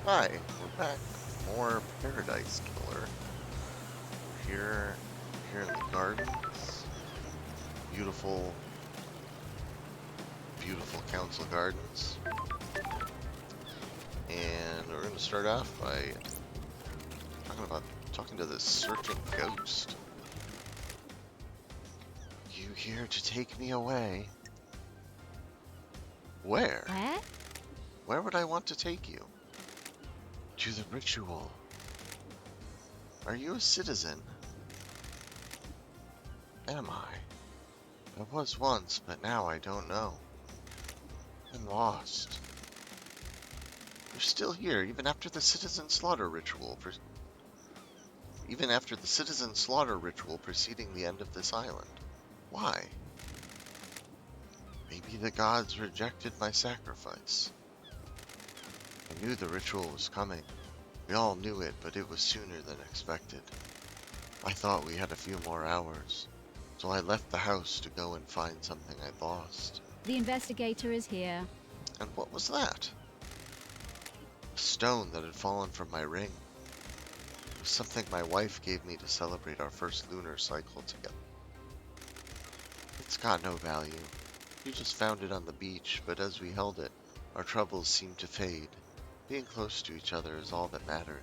Hi, we're back with more Paradise Killer. We're here in the gardens. Beautiful, beautiful council gardens. And we're going to start off by talking to this searching ghost. You here to take me away? Where? Where? Where would I want to take you? To the ritual. Are you a citizen? Am I? I was once, but now I don't know. I'm lost. You're still here, even after the citizen slaughter ritual. Even after the citizen slaughter ritual preceding the end of this island. Why? Maybe the gods rejected my sacrifice. I knew the ritual was coming. We all knew it, but it was sooner than expected. I thought we had a few more hours, so I left the house to go and find something I'd lost. The investigator is here. And what was that? A stone that had fallen from my ring. It was something my wife gave me to celebrate our first lunar cycle together. It's got no value. We just found it on the beach, but as we held it, our troubles seemed to fade. Being close to each other is all that mattered.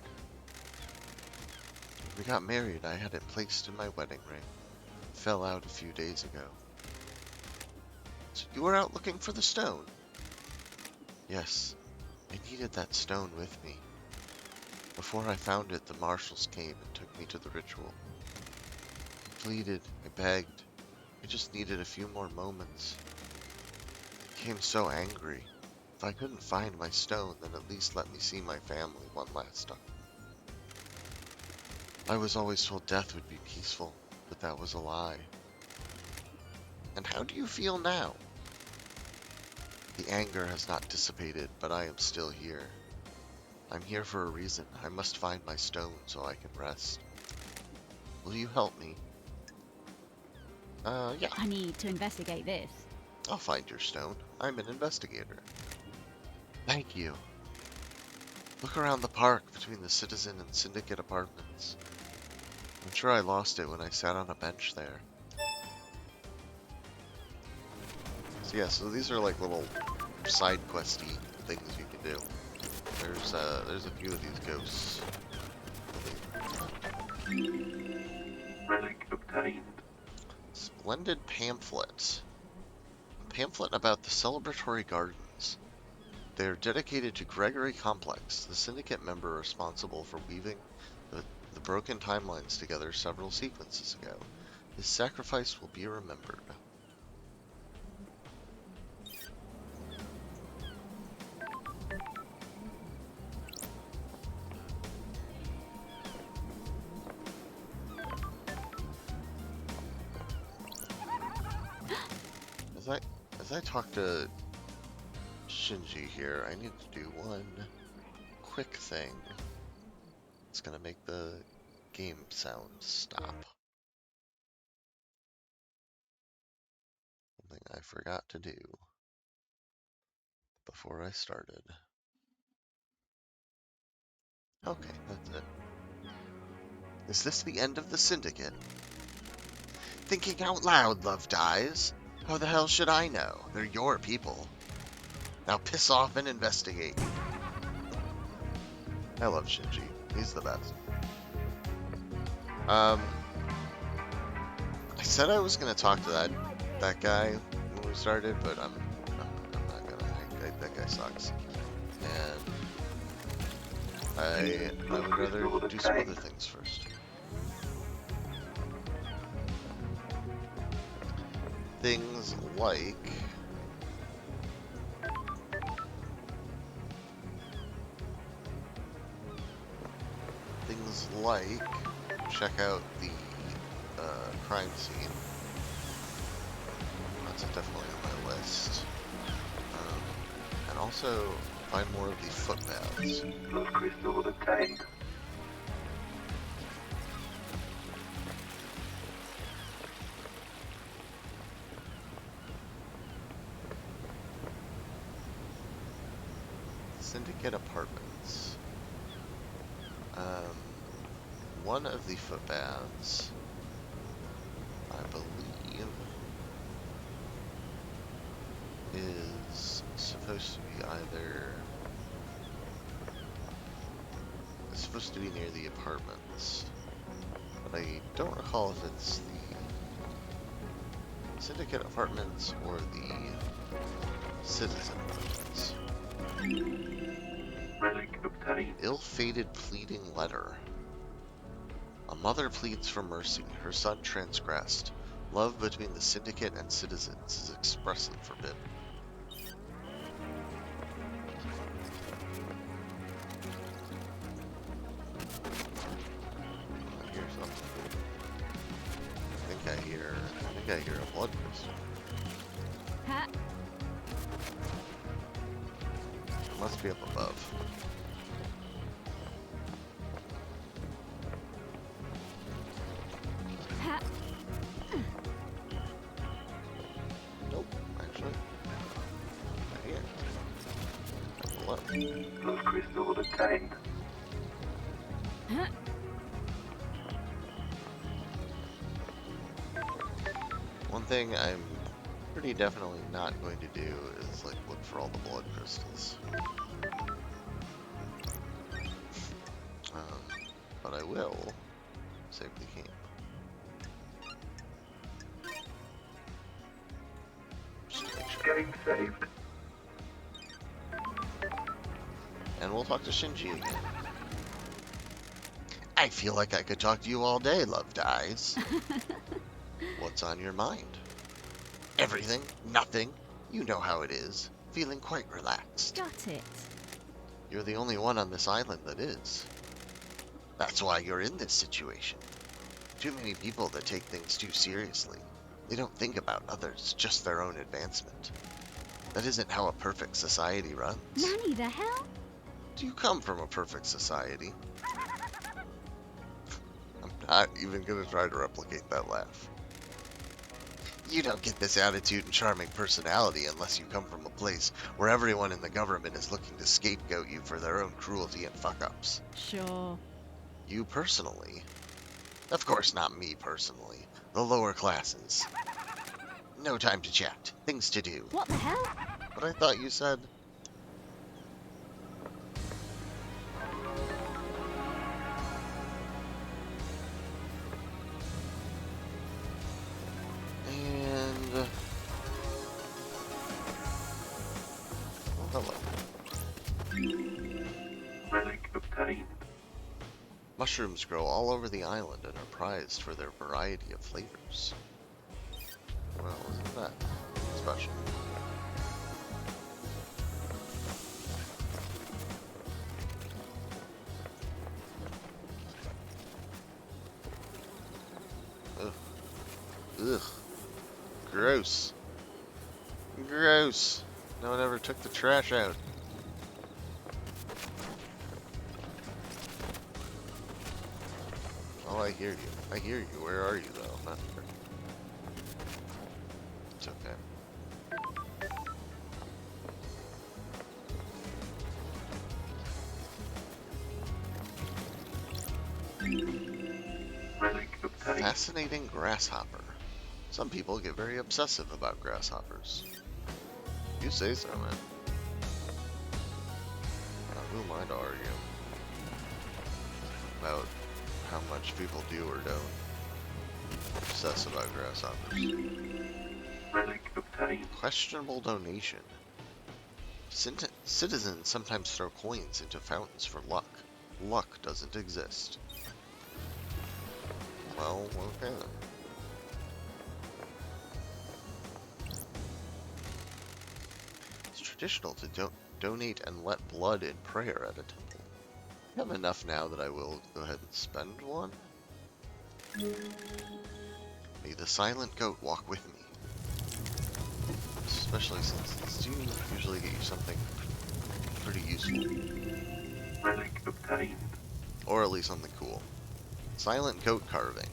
When we got married, I had it placed in my wedding ring. It fell out a few days ago. So you were out looking for the stone? Yes, I needed that stone with me. Before I found it, the marshals came and took me to the ritual. I pleaded, I begged. I just needed a few more moments. I became so angry. If I couldn't find my stone, then at least let me see my family one last time. I was always told death would be peaceful, but that was a lie. And how do you feel now? The anger has not dissipated, but I am still here. I'm here for a reason. I must find my stone so I can rest. Will you help me? Yeah. I need to investigate this. I'll find your stone. I'm an investigator. Thank you. Look around the park between the Citizen and Syndicate apartments. I'm sure I lost it when I sat on a bench there. So yeah, so these are like little side questy things you can do. There's a few of these ghosts. Relic obtained. Splendid pamphlet. A pamphlet about the celebratory gardens. They are dedicated to Gregory Complex, the syndicate member responsible for weaving the broken timelines together several sequences ago. His sacrifice will be remembered. As I talk to Shinji here, I need to do one quick thing. It's gonna make the game sound stop. Something I forgot to do before I started. Okay, that's it. Is this the end of the syndicate? Thinking out loud, Love Dies. How the hell should I know? They're your people. Now piss off and investigate. I love Shinji. He's the best. I said I was gonna talk to that guy when we started, but I'm not gonna. That guy sucks, and I would rather do some other things first. Things like check out the crime scene. That's definitely on my list. And also find more of the footpaths. Crystal obtained. Syndicate apartments. Um, one of the footbaths, I believe, is supposed to be it's supposed to be near the apartments, but I don't recall if it's the Syndicate apartments or the Citizen apartments. Relic obtained. Ill-fated pleading letter. A mother pleads for mercy. Her son transgressed. Love between the Syndicate and citizens is expressly forbidden. I hear something. I think I hear a blood crystal. Ha! It must be up above. Ha! Nope, actually. Right here. Up below. Blood crystal obtained. Ha! One thing I'm pretty definitely not going to do is like look for all the blood crystals. But I will save the camp. Just to make sure. Game saved. And we'll talk to Shinji again. I feel like I could talk to you all day, Loved Eyes. What's on your mind? Everything, nothing. You know how it is. Feeling quite relaxed. Got it. You're the only one on this island that is. That's why you're in this situation. Too many people that take things too seriously. They don't think about others, just their own advancement. That isn't how a perfect society runs. Nanny, the hell? Do you come from a perfect society? I'm not even gonna try to replicate that laugh. You don't get this attitude and charming personality unless you come from a place where everyone in the government is looking to scapegoat you for their own cruelty and fuck-ups. Sure. You personally? Of course not me personally. The lower classes. No time to chat. Things to do. What the hell? But I thought you said... And... well, hello. Relic obtained. Mushrooms grow all over the island and are prized for their variety of flavors. Well, isn't that special? Ugh. Ugh. Gross. Gross. No one ever took the trash out. Oh, I hear you. I hear you. Where are you, though? Not here. It's okay. Relic obtained. Fascinating grasshopper. Some people get very obsessive about grasshoppers. You say so, man. Who am I to argue about how much people do or don't obsess about grasshoppers? Relic obtained. Questionable donation. Citizens sometimes throw coins into fountains for luck. Luck doesn't exist. Well, okay then. It's traditional to donate and let blood in prayer at a temple. I have enough now that I will go ahead and spend one. May the silent goat walk with me. Especially since these do usually get you something pretty useful. Relic obtained. Or at least something cool. Silent goat carving.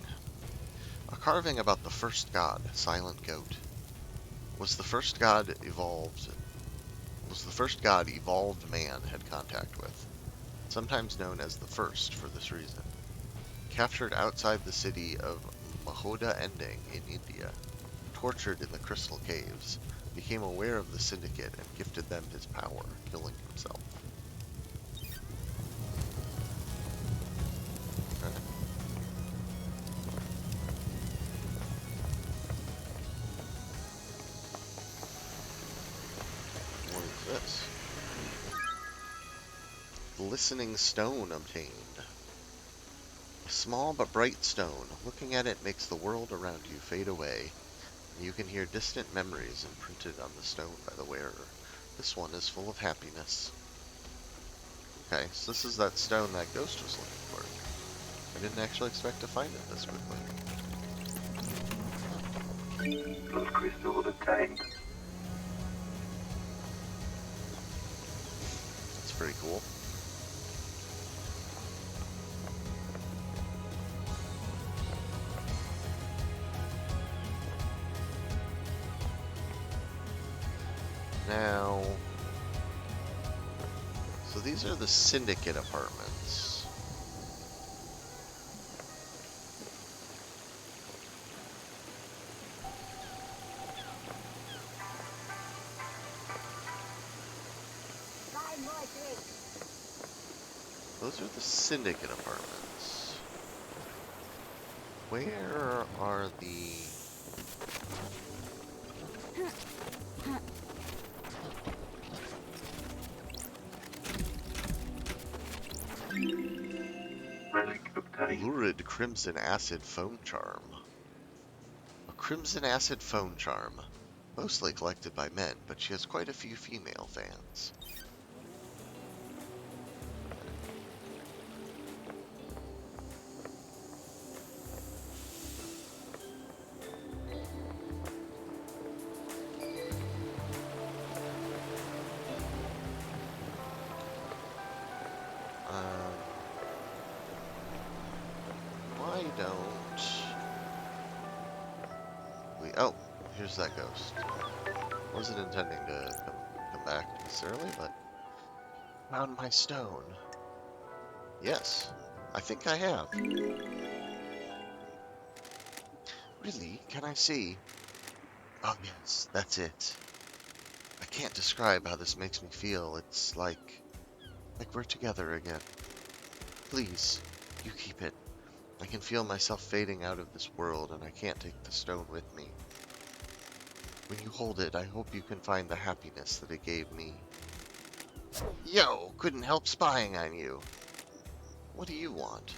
A carving about the first god, Silent Goat. Was the first god evolved man had contact with. sometimes known as the First for this reason. Captured outside the city of Mahoda Ending in India, tortured in the Crystal Caves, became aware of the Syndicate and gifted them his power, killing himself. Okay. What is this? Glistening stone obtained. A small but bright stone. Looking at it makes the world around you fade away. You can hear distant memories imprinted on the stone by the wearer. This one is full of happiness. Okay, so this is that stone that Ghost was looking for. I didn't actually expect to find it this quickly. Blood crystal obtained. It's pretty cool. Now, so these are the Syndicate apartments. Those are the Syndicate apartments. Where are the... Relic obtained. Lurid Crimson Acid Phone Charm. A Crimson Acid Phone Charm. Mostly collected by men, but she has quite a few female fans. Why don't we... Oh, here's that ghost. Wasn't intending to come back necessarily, but... Found my stone. Yes, I think I have. Really? Can I see? Oh yes, that's it. I can't describe how this makes me feel. It's like we're together again. Please, you keep it. I can feel myself fading out of this world, and I can't take the stone with me. When you hold it, I hope you can find the happiness that it gave me. Yo, couldn't help spying on you. What do you want?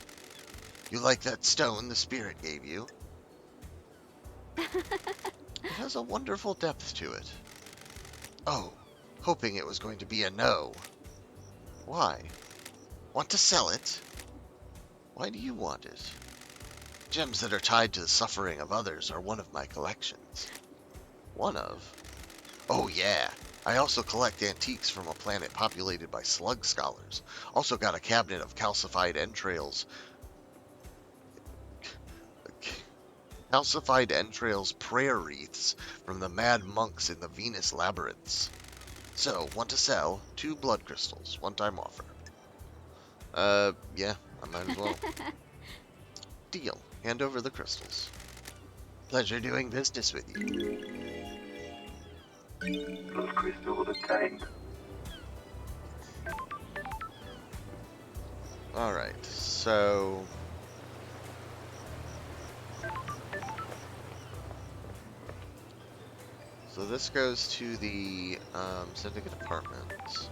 You like that stone the spirit gave you? It has a wonderful depth to it. Oh, hoping it was going to be a no. Why? Want to sell it? Why do you want it? Gems that are tied to the suffering of others are one of my collections. One of? Oh yeah. I also collect antiques from a planet populated by slug scholars. Also got a cabinet of calcified entrails. Calcified entrails prayer wreaths from the mad monks in the Venus labyrinths. So, want to sell 2 blood crystals, one-time offer. Yeah, I might as well. Deal. Hand over the crystals. Pleasure doing business with you. Blood crystal obtained. Alright, so... So this goes to the Syndicate Apartments.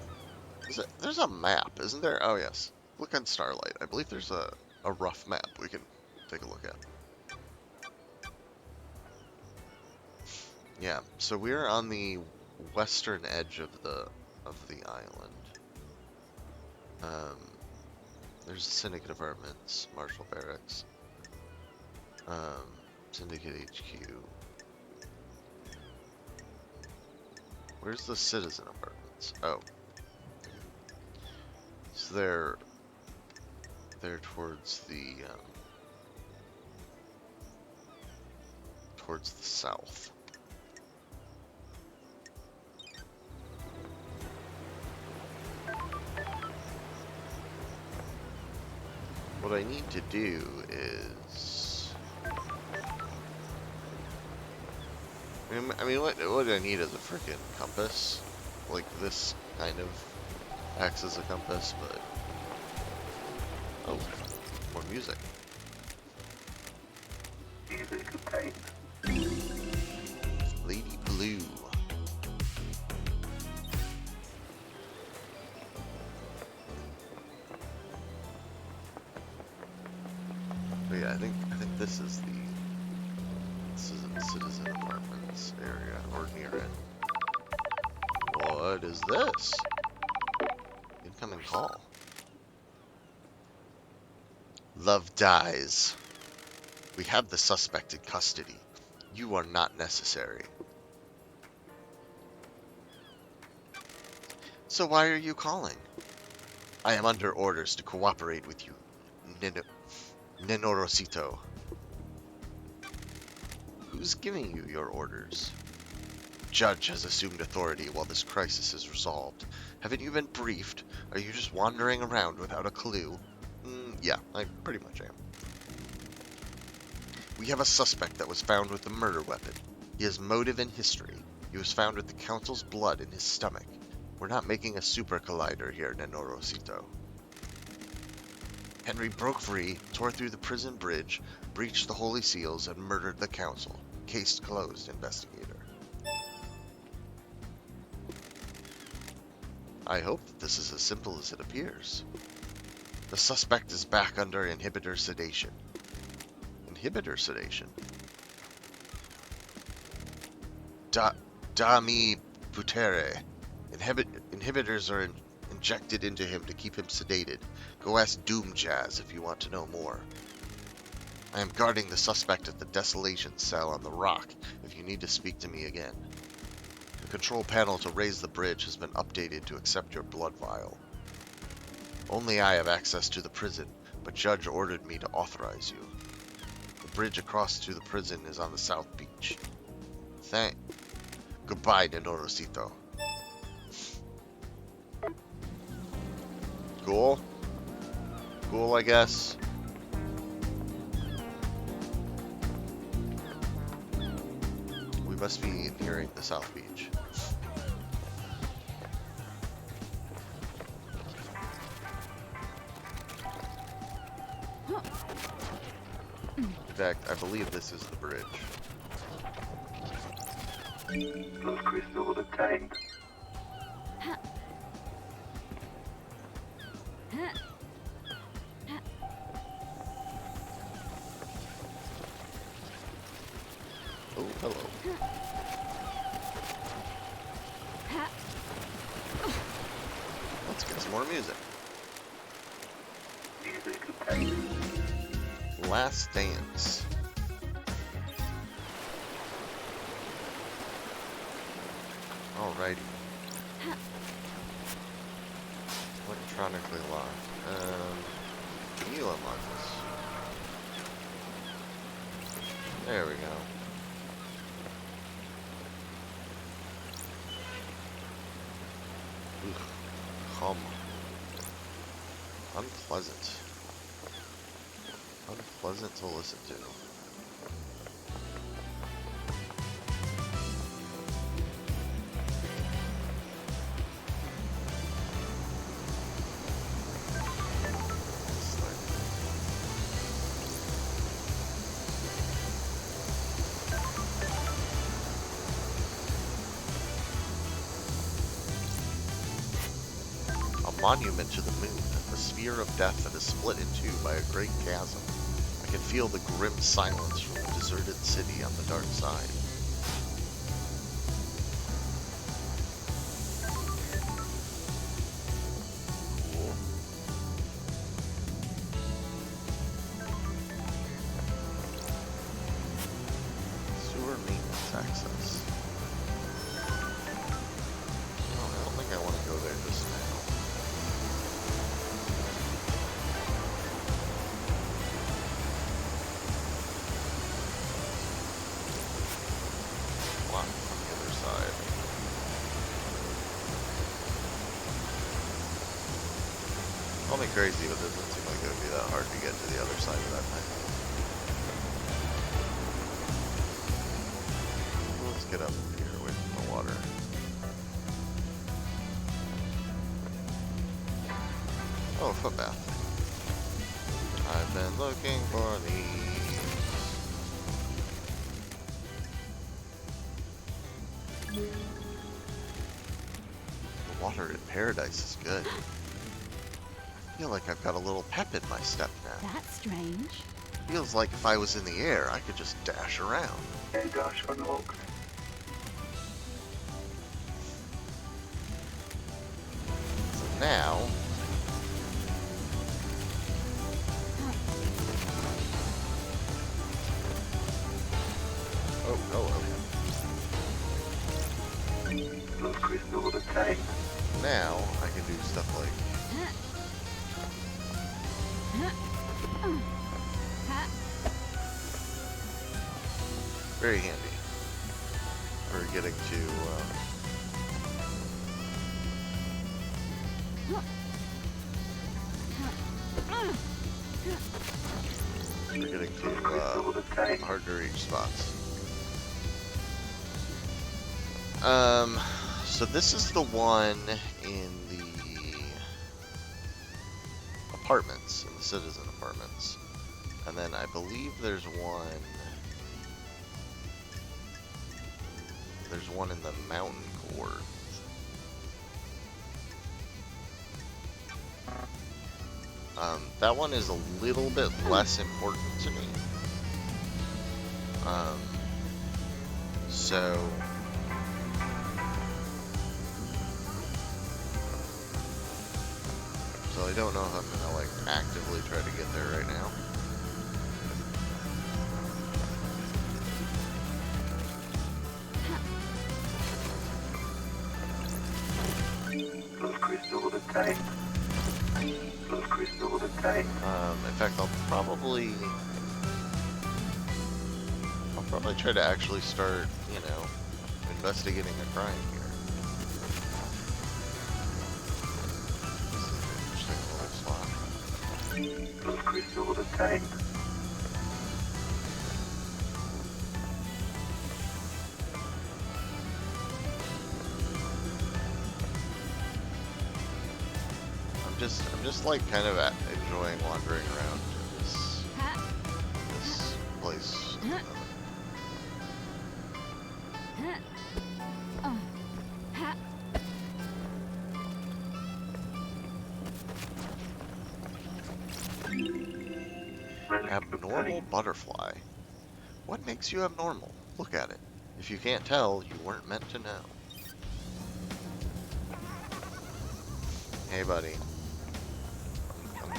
There's a map, isn't there? Oh yes. Look on Starlight. I believe there's a rough map we can take a look at. Yeah, so we're on the western edge of the island. There's Syndicate Apartments, Marshall Barracks, Syndicate HQ. Where's the Citizen Apartments? Oh. So they're towards the south. What I need to do is... I mean, what do I need is a freaking compass? Like, this kind of acts as a compass, but... Oh, more music. Music obtained. Lady Blue. But yeah, I think this is the Citizen Apartments area, or near it. What is this? Incoming call. Love dies. We have the suspect in custody. You are not necessary. So why are you calling? I am under orders to cooperate with you, Nenorosito. Who's giving you your orders? Judge has assumed authority while this crisis is resolved. Haven't you been briefed? Are you just wandering around without a clue? Yeah, I pretty much am. We have a suspect that was found with the murder weapon. He has motive and history. He was found with the council's blood in his stomach. We're not making a super collider here, Nenorosito. Henry broke free, tore through the prison bridge, breached the holy seals, and murdered the council. Case closed, investigator. I hope that this is as simple as it appears. The suspect is back under inhibitor sedation. Inhibitor sedation? Dami putere. Inhibitors are injected into him to keep him sedated. Go ask Doom Jazz if you want to know more. I am guarding the suspect at the Desolation Cell on the Rock if you need to speak to me again. The control panel to raise the bridge has been updated to accept your blood vial. Only I have access to the prison, but Judge ordered me to authorize you. The bridge across to the prison is on the South Beach. Goodbye, Nenorosito. Cool? Cool, I guess. We must be nearing the South Beach. In fact, I believe this is the bridge. Blood crystal obtained. Oh, hello. Let's get some more music. Music obtained. Last Dance. Alrighty. Electronically locked. Can you unlock this? There we go. Hum. Unpleasant. Unpleasant to listen to. Monument to the moon, a sphere of death that is split in two by a great chasm. I can feel the grim silence from the deserted city on the dark side. Cool. Sewer maintenance access. Oh, I don't think I want to go there just now. Call me crazy, but it doesn't seem like it would be that hard to get to the other side of that thing. Let's get up here away from the water. Oh, a footbath. I've been looking for these. The water in paradise is good. I feel like I've got a little pep in my step now. That's strange. Feels like if I was in the air, I could just dash around. En dash unlocked. So now, oh, hello. Blood crystal obtained. Now I can do stuff like very handy for getting to Crystal obtained. hard to reach spots. So this is the one in the apartments, in the citizen apartments. And then I believe there's one in the mountain core. That one is a little bit less important to me. So I don't know if I'm gonna like actively try to get there right now. Blood crystal obtained. Blood crystal obtained. In fact, I'll probably try to actually start, you know, investigating a crime here. This is an interesting little spot. Blood crystal obtained. I'm just like kind of enjoying wandering around this place. Relic Abnormal obtained. butterfly. What makes you abnormal? Look at it. If you can't tell, you weren't meant to know. Hey, buddy. I'm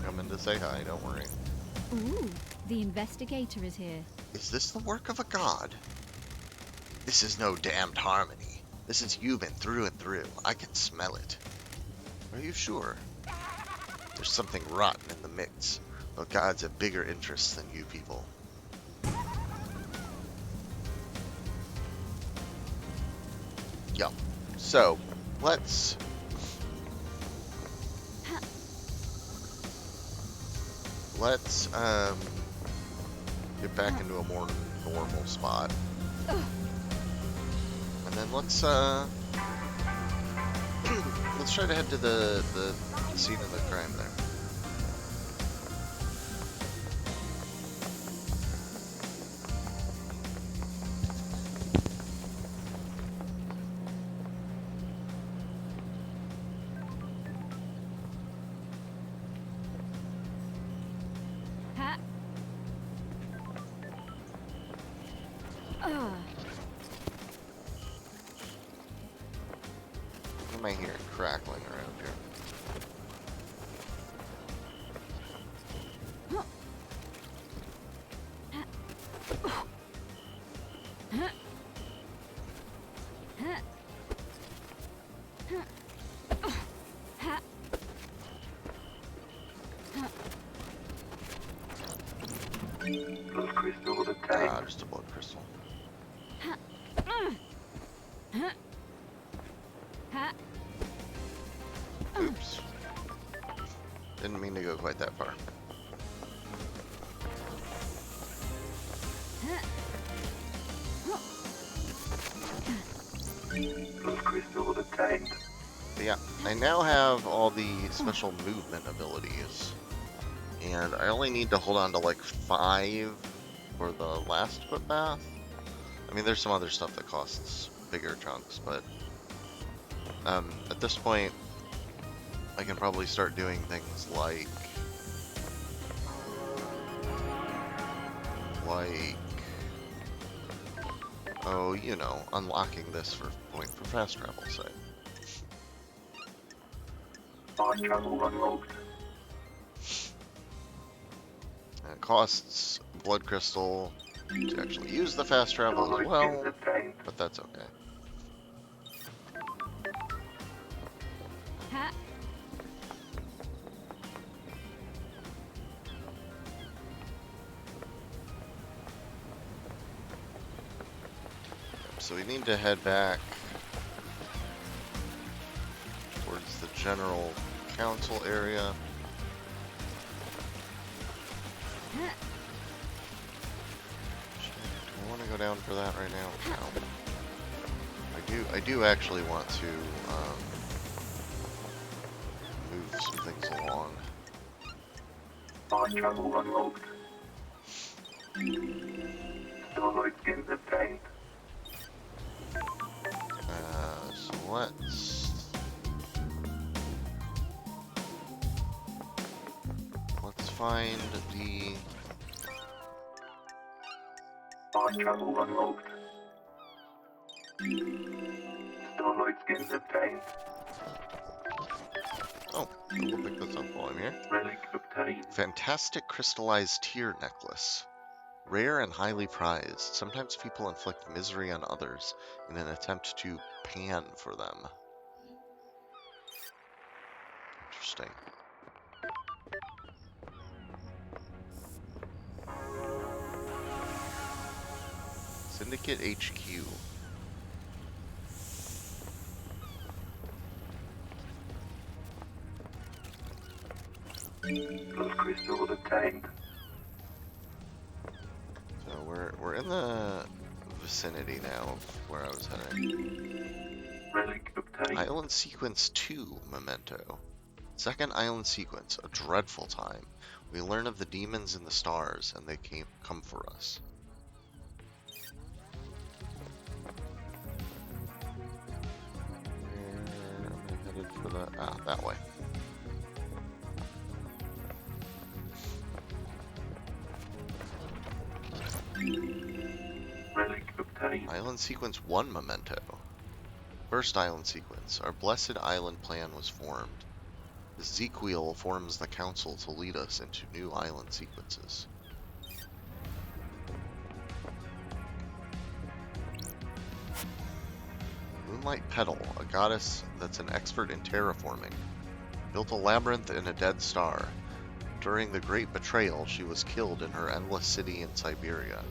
coming to say hi, don't worry. Ooh, the investigator is here. Is this the work of a god? This is no damned harmony. This is human through and through. I can smell it. Are you sure? There's something rotten in the mix. But gods have bigger interests than you people. Yup. So, let's get back into a more normal spot. And then let's let's try to head to the scene of the crime there. What am I hearing crackling around here? Blood crystal obtained. Ah, just a blood crystal. Oops. Didn't mean to go quite that far. Plus crystal obtained. But yeah, I now have all the special movement abilities. And I only need to hold on to like 5 for the last footpath. I mean, there's some other stuff that costs bigger chunks, but at this point, I can probably start doing things like oh, you know, unlocking this for point for fast travel, say. Fast travel unlocked. And it costs blood crystal to actually use the fast travel as well, Obtained. but that's okay. Ha! So we need to head back towards the general council area. Ha! Do I want to go down for that right now? No. I do actually want to move some things along. Fast travel unlocked. Starlight skins obtained. So let's find the Fast travel unlocked. Starlight skins obtained. oh, we'll pick this up while I'm here. Relic obtained. Fantastic crystallized tear necklace. Rare and highly prized. Sometimes people inflict misery on others in an attempt to pan for them. Interesting. Syndicate HQ. Plus crystal obtained. So we're in the vicinity now of where I was heading. Relic obtained. Island Sequence 2 Memento. Second island sequence, a dreadful time. We learn of the demons in the stars, and they come for us. Where am I headed for that? Ah, that way. Relic obtained. Island Sequence 1 Memento. First island sequence. Our blessed island plan was formed. Ezekiel forms the council to lead us into new island sequences. Moonlight Petal, a goddess that's an expert in terraforming, built a labyrinth in a dead star. During the Great Betrayal, she was killed in her endless city in Siberia.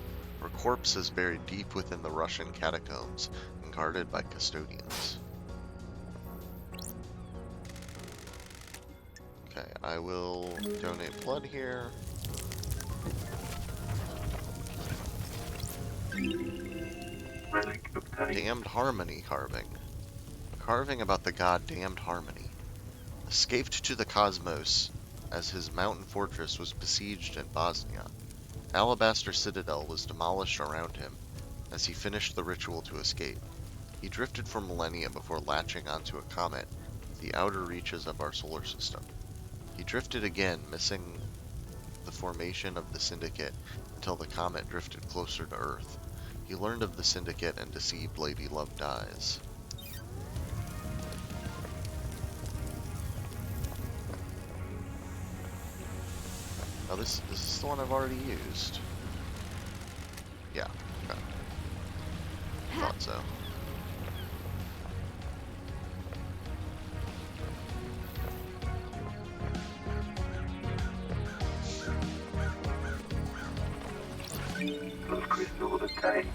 Her corpse is buried deep within the Russian catacombs and guarded by custodians. Okay, I will donate blood here. Relic obtained. Damned Harmony carving. Carving about the god Damned Harmony. Escaped to the cosmos as his mountain fortress was besieged in Bosnia. Alabaster Citadel was demolished around him as he finished the ritual to escape. He drifted for millennia before latching onto a comet at the outer reaches of our solar system. He drifted again, missing the formation of the Syndicate until the comet drifted closer to Earth. He learned of the Syndicate and deceived Lady Love Dies. Oh, this is the one I've already used. Yeah, okay. Thought so. Plus crystal obtained.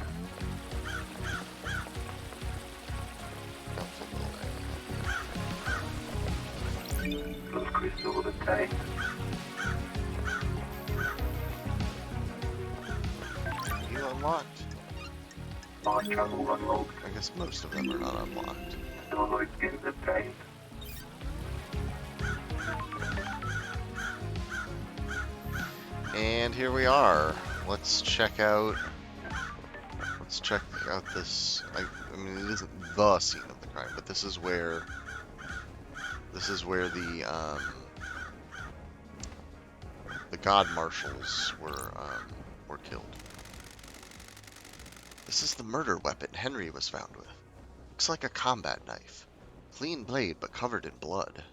Council building. Plus crystal Sword obtained. You unlocked? Mind travel unlocked. I guess most of them are not unlocked. Starlight skins obtained. And here we are. Let's check out this. I mean, it isn't the scene of the crime, but this is where the god marshals were killed. This is the murder weapon Henry was found with. Looks like a combat knife. Clean blade, but covered in blood.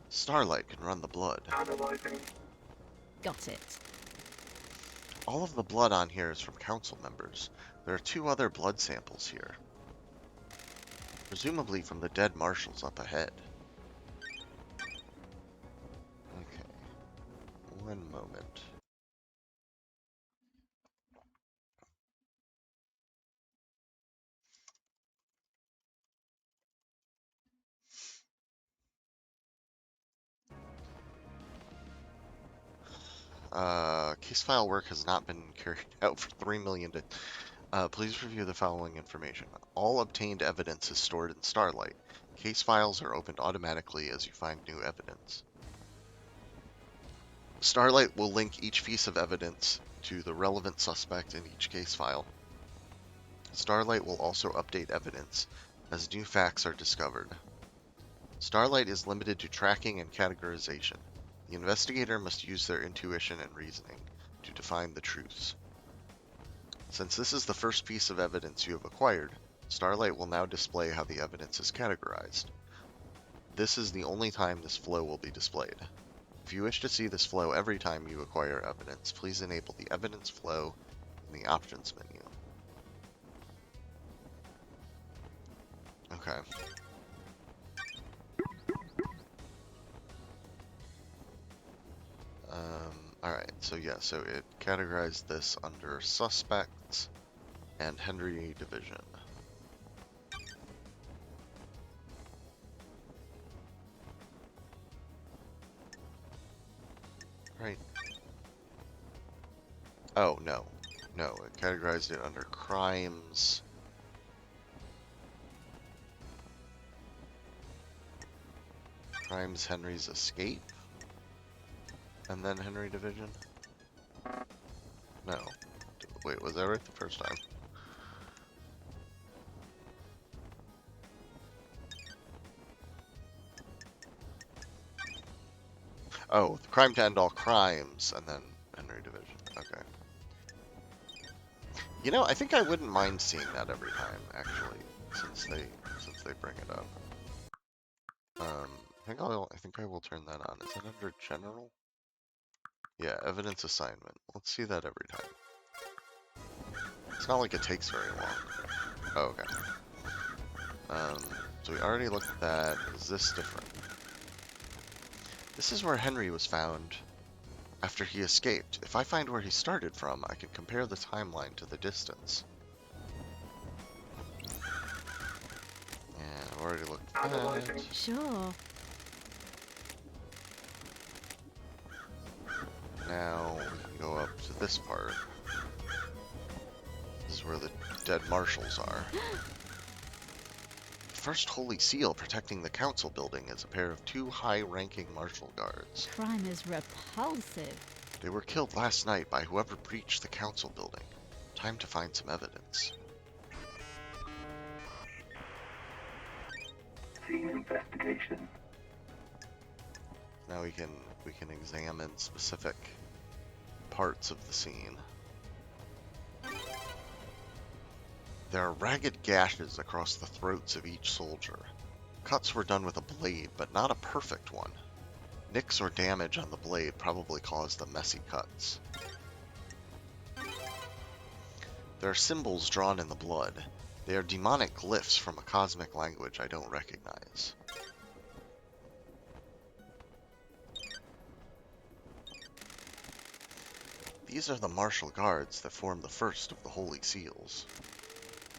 Starlight can run the blood. Analyzing. Got it. All of the blood on here is from council members. There are 2 other blood samples here. Presumably from the dead marshals up ahead. Okay. One moment. Case file work has not been carried out for 3 million. Please review the following information. All obtained evidence is stored in Starlight. Case files are opened automatically as you find new evidence. Starlight will link each piece of evidence to the relevant suspect in each case file. Starlight will also update evidence as new facts are discovered. Starlight is limited to tracking and categorization. The investigator must use their intuition and reasoning to define the truths. Since this is the first piece of evidence you have acquired, Starlight will now display how the evidence is categorized. This is the only time this flow will be displayed. If you wish to see this flow every time you acquire evidence, please enable the evidence flow in the options menu. Okay. Alright, so yeah, so it categorized this under suspects and Henry Division. Right. Oh, no. No, it categorized it under crimes. Crimes Henry's escape? And then Henry Division? No. Wait, was that right the first time? Oh, the crime to end all crimes, and then Henry Division. Okay. You know, I think I wouldn't mind seeing that every time, actually, since they bring it up. I think I will turn that on. Is that under general? Yeah, evidence assignment. Let's see that every time. It's not like it takes very long. Oh, okay. So we already looked at that. Is this different? This is where Henry was found after he escaped. If I find where he started from, I can compare the timeline to the distance. Yeah, I've already looked at that. Sure. Now we can go up to this part. This is where the dead marshals are. The first holy seal protecting the council building is a pair of 2 high-ranking marshal guards. Crime is repulsive. They were killed last night by whoever breached the council building. Time to find some evidence. Scene investigation. Now we can examine specific parts of the scene. There are ragged gashes across the throats of each soldier. Cuts were done with a blade, but not a perfect one. Nicks or damage on the blade probably caused the messy cuts. There are symbols drawn in the blood. They are demonic glyphs from a cosmic language I don't recognize. These are the martial guards that form the first of the holy seals.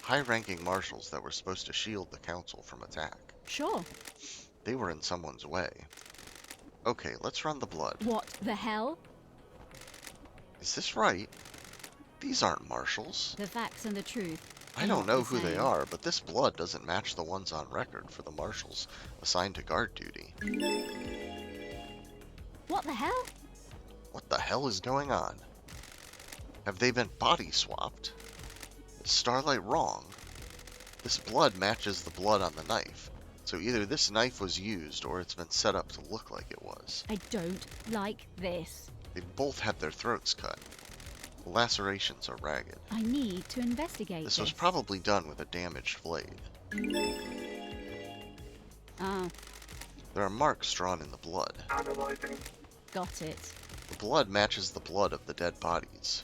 High-ranking marshals that were supposed to shield the council from attack. Sure. They were in someone's way. Okay, let's run the blood. What the hell? Is this right? These aren't marshals. The facts and the truth. I are don't not know the who they same. are, but this blood doesn't match the ones on record for the marshals assigned to guard duty. What the hell? What the hell is going on? Have they been body swapped? Is Starlight wrong? This blood matches the blood on the knife, so either this knife was used or it's been set up to look like it was. I don't like this. They both had their throats cut. The lacerations are ragged. I need to investigate This was probably done with a damaged blade. Ah, There are marks drawn in the blood. Analyzing. got it. The blood matches the blood of the dead bodies.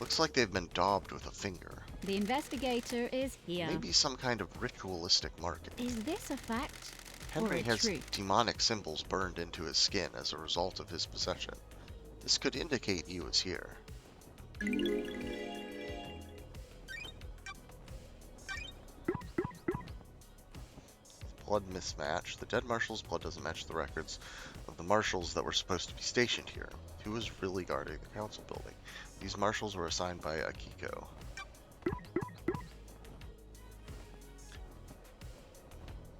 Looks like they've been daubed with a finger. The investigator is here. Maybe some kind of ritualistic marking. Is this a fact? Henry or a has truth? demonic symbols burned into his skin as a result of his possession. This could indicate he was here. Blood mismatch. The dead marshal's blood doesn't match the records of the marshals that were supposed to be stationed here. Who was really guarding the council building? These marshals were assigned by Akiko.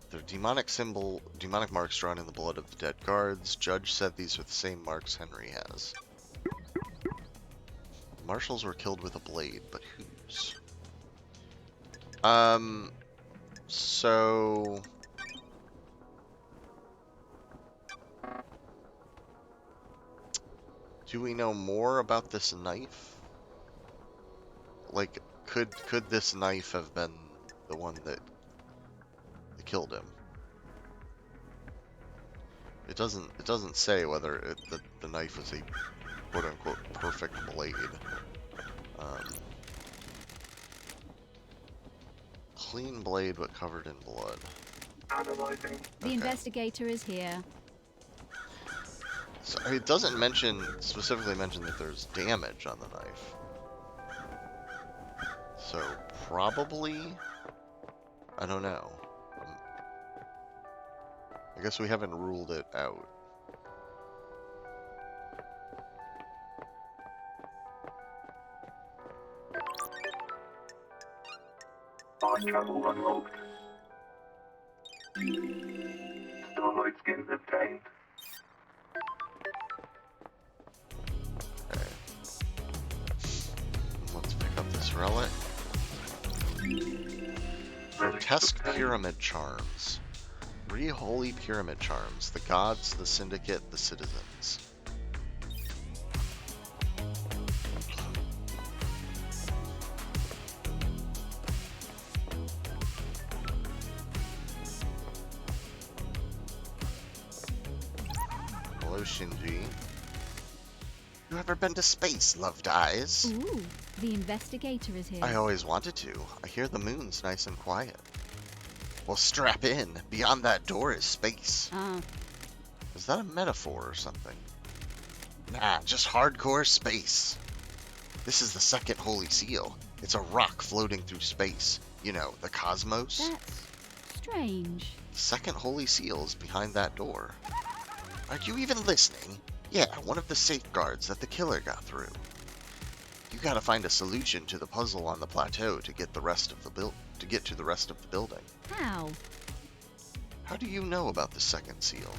Their demonic marks drawn in the blood of the dead guards. Judge said these are the same marks Henry has. The marshals were killed with a blade, but whose? So... do we know more about this knife? Like, could this knife have been the one that killed him? It doesn't say whether the knife was a quote unquote perfect blade. Clean blade but covered in blood. Analyzing. The investigator is here. So it doesn't specifically mention that there's damage on the knife. So probably, I don't know. I guess we haven't ruled it out. Fine travel unlocked. Starlight skins obtained. Okay. Let's pick up this relic. Grotesque pyramid charms. 3 holy pyramid charms. The gods, the syndicate, the citizens. Hello, Shinji. You ever been to space, loved eyes? Ooh, the investigator is here. I always wanted to. I hear the moon's nice and quiet. Well, strap in. Beyond that door is space. Ah, Is that a metaphor or something? Nah, just hardcore space. This is the second holy seal. It's a rock floating through space. You know, the cosmos. that's strange. The second holy seal is behind that door. Are you even listening? Yeah, one of the safeguards that the killer got through. You gotta find a solution to the puzzle on the plateau to get to the rest of the building. How? How do you know about the second seal?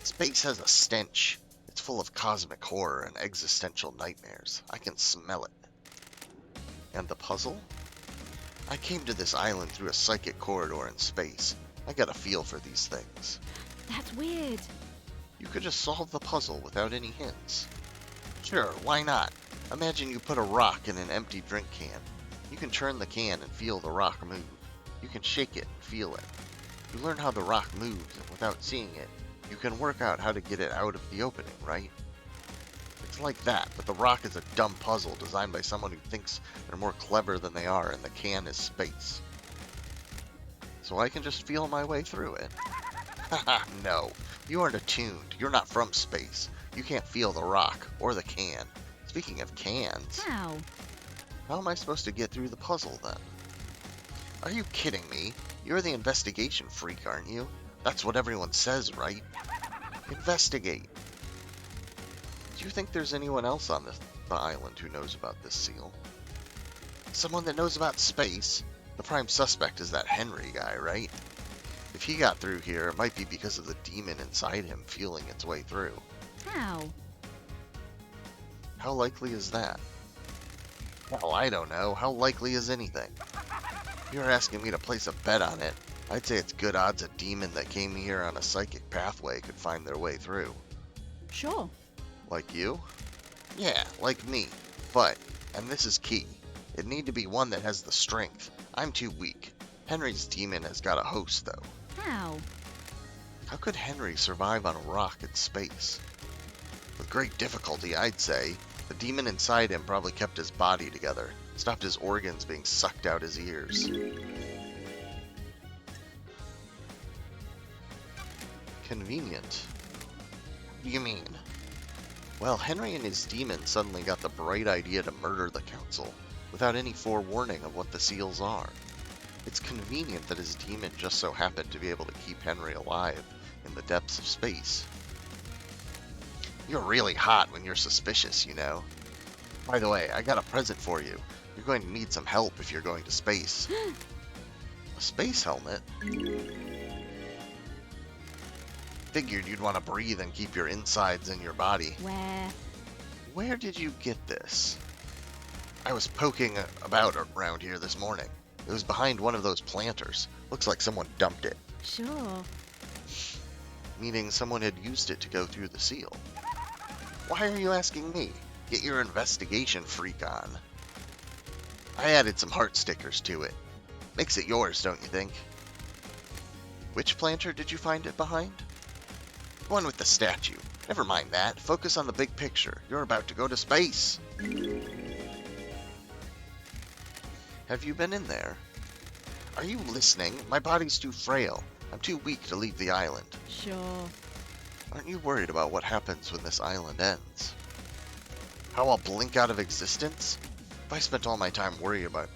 Space has a stench. It's full of cosmic horror and existential nightmares. I can smell it. And the puzzle? I came to this island through a psychic corridor in space. I got a feel for these things. That's weird. You could just solve the puzzle without any hints. Sure, why not? Imagine you put a rock in an empty drink can. You can turn the can and feel the rock move. You can shake it and feel it. You learn how the rock moves, and without seeing it, you can work out how to get it out of the opening, right? It's like that, but the rock is a dumb puzzle designed by someone who thinks they're more clever than they are, and the can is space. So I can just feel my way through it. Haha, no. You aren't attuned. You're not from space. You can't feel the rock, or the can. Speaking of cans, How? how am I supposed to get through the puzzle then? Are you kidding me? You're the investigation freak, aren't you? That's what everyone says, right? Investigate. Do you think there's anyone else on the island who knows about this seal? Someone that knows about space? The prime suspect is that Henry guy, right? If he got through here, it might be because of the demon inside him feeling its way through. How? How likely is that? Well, I don't know. How likely is anything? If you're asking me to place a bet on it, I'd say it's good odds a demon that came here on a psychic pathway could find their way through. Sure. Like you? Yeah, like me. But, and this is key, it'd need to be one that has the strength. I'm too weak. Henry's demon has got a host, though. How? How could Henry survive on a rock in space? With great difficulty, I'd say. The demon inside him probably kept his body together, stopped his organs being sucked out his ears. Convenient. What do you mean? Well, Henry and his demon suddenly got the bright idea to murder the council, without any forewarning of what the seals are. It's convenient that his demon just so happened to be able to keep Henry alive in the depths of space. You're really hot when you're suspicious, you know. By the way, I got a present for you. You're going to need some help if you're going to space. A space helmet? Figured you'd want to breathe and keep your insides in your body. Where did you get this? I was poking about around here this morning. It was behind one of those planters. Looks like someone dumped it. Sure. Meaning someone had used it to go through the seal. Why are you asking me? Get your investigation freak on. I added some heart stickers to it. Makes it yours, don't you think? Which planter did you find it behind? The one with the statue. Never mind that. Focus on the big picture. You're about to go to space. Have you been in there? Are you listening? My body's too frail. I'm too weak to leave the island. Sure. Aren't you worried about what happens when this island ends? How I'll blink out of existence? If I spent all my time worrying about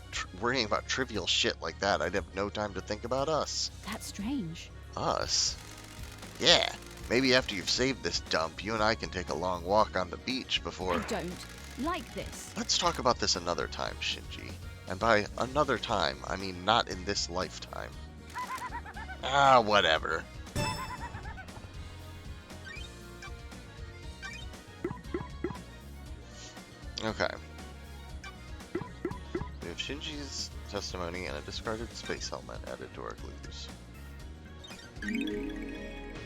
trivial shit like that, I'd have no time to think about us. That's strange. Us? Yeah, maybe after you've saved this dump, you and I can take a long walk on the beach before... I don't like this. Let's talk about this another time, Shinji. And by another time, I mean not in this lifetime. Ah, whatever. Okay. We have Shinji's testimony and a discarded space helmet added to our clues.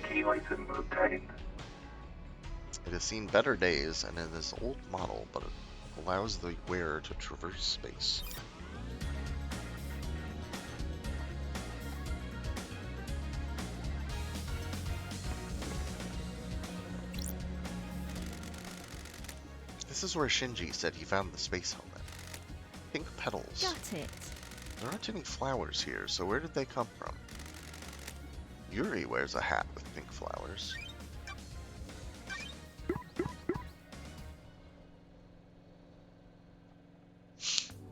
Key item obtained. It has seen better days and it is an old model, but it allows the wearer to traverse space. This is where Shinji said he found the space helmet. Pink petals. Got it. There aren't any flowers here, so where did they come from? Yuri wears a hat with pink flowers.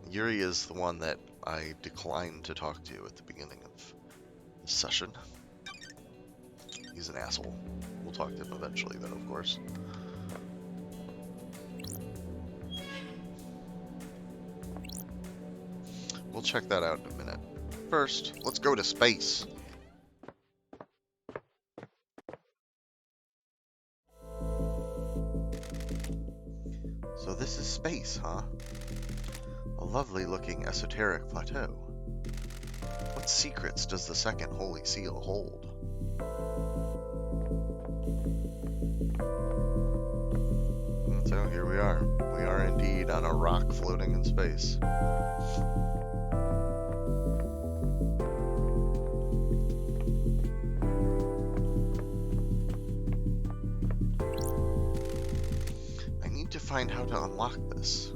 Yuri is the one that I declined to talk to at the beginning of the session. He's an asshole. We'll talk to him eventually, though, of course. We'll check that out in a minute. First, let's go to space. So this is space, huh? A lovely looking esoteric plateau. What secrets does the second holy seal hold? And so here we are. We are indeed on a rock floating in space. I need to find how to unlock this.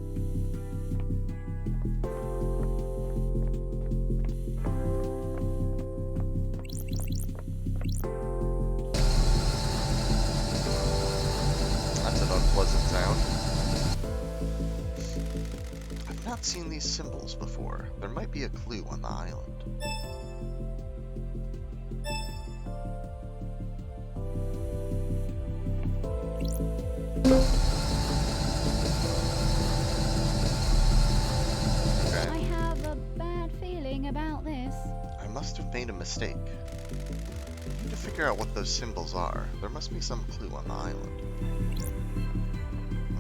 That's an unpleasant sound. I've not seen these symbols before. There might be a clue on the island. mistake. I need to figure out what those symbols are. There must be some clue on the island.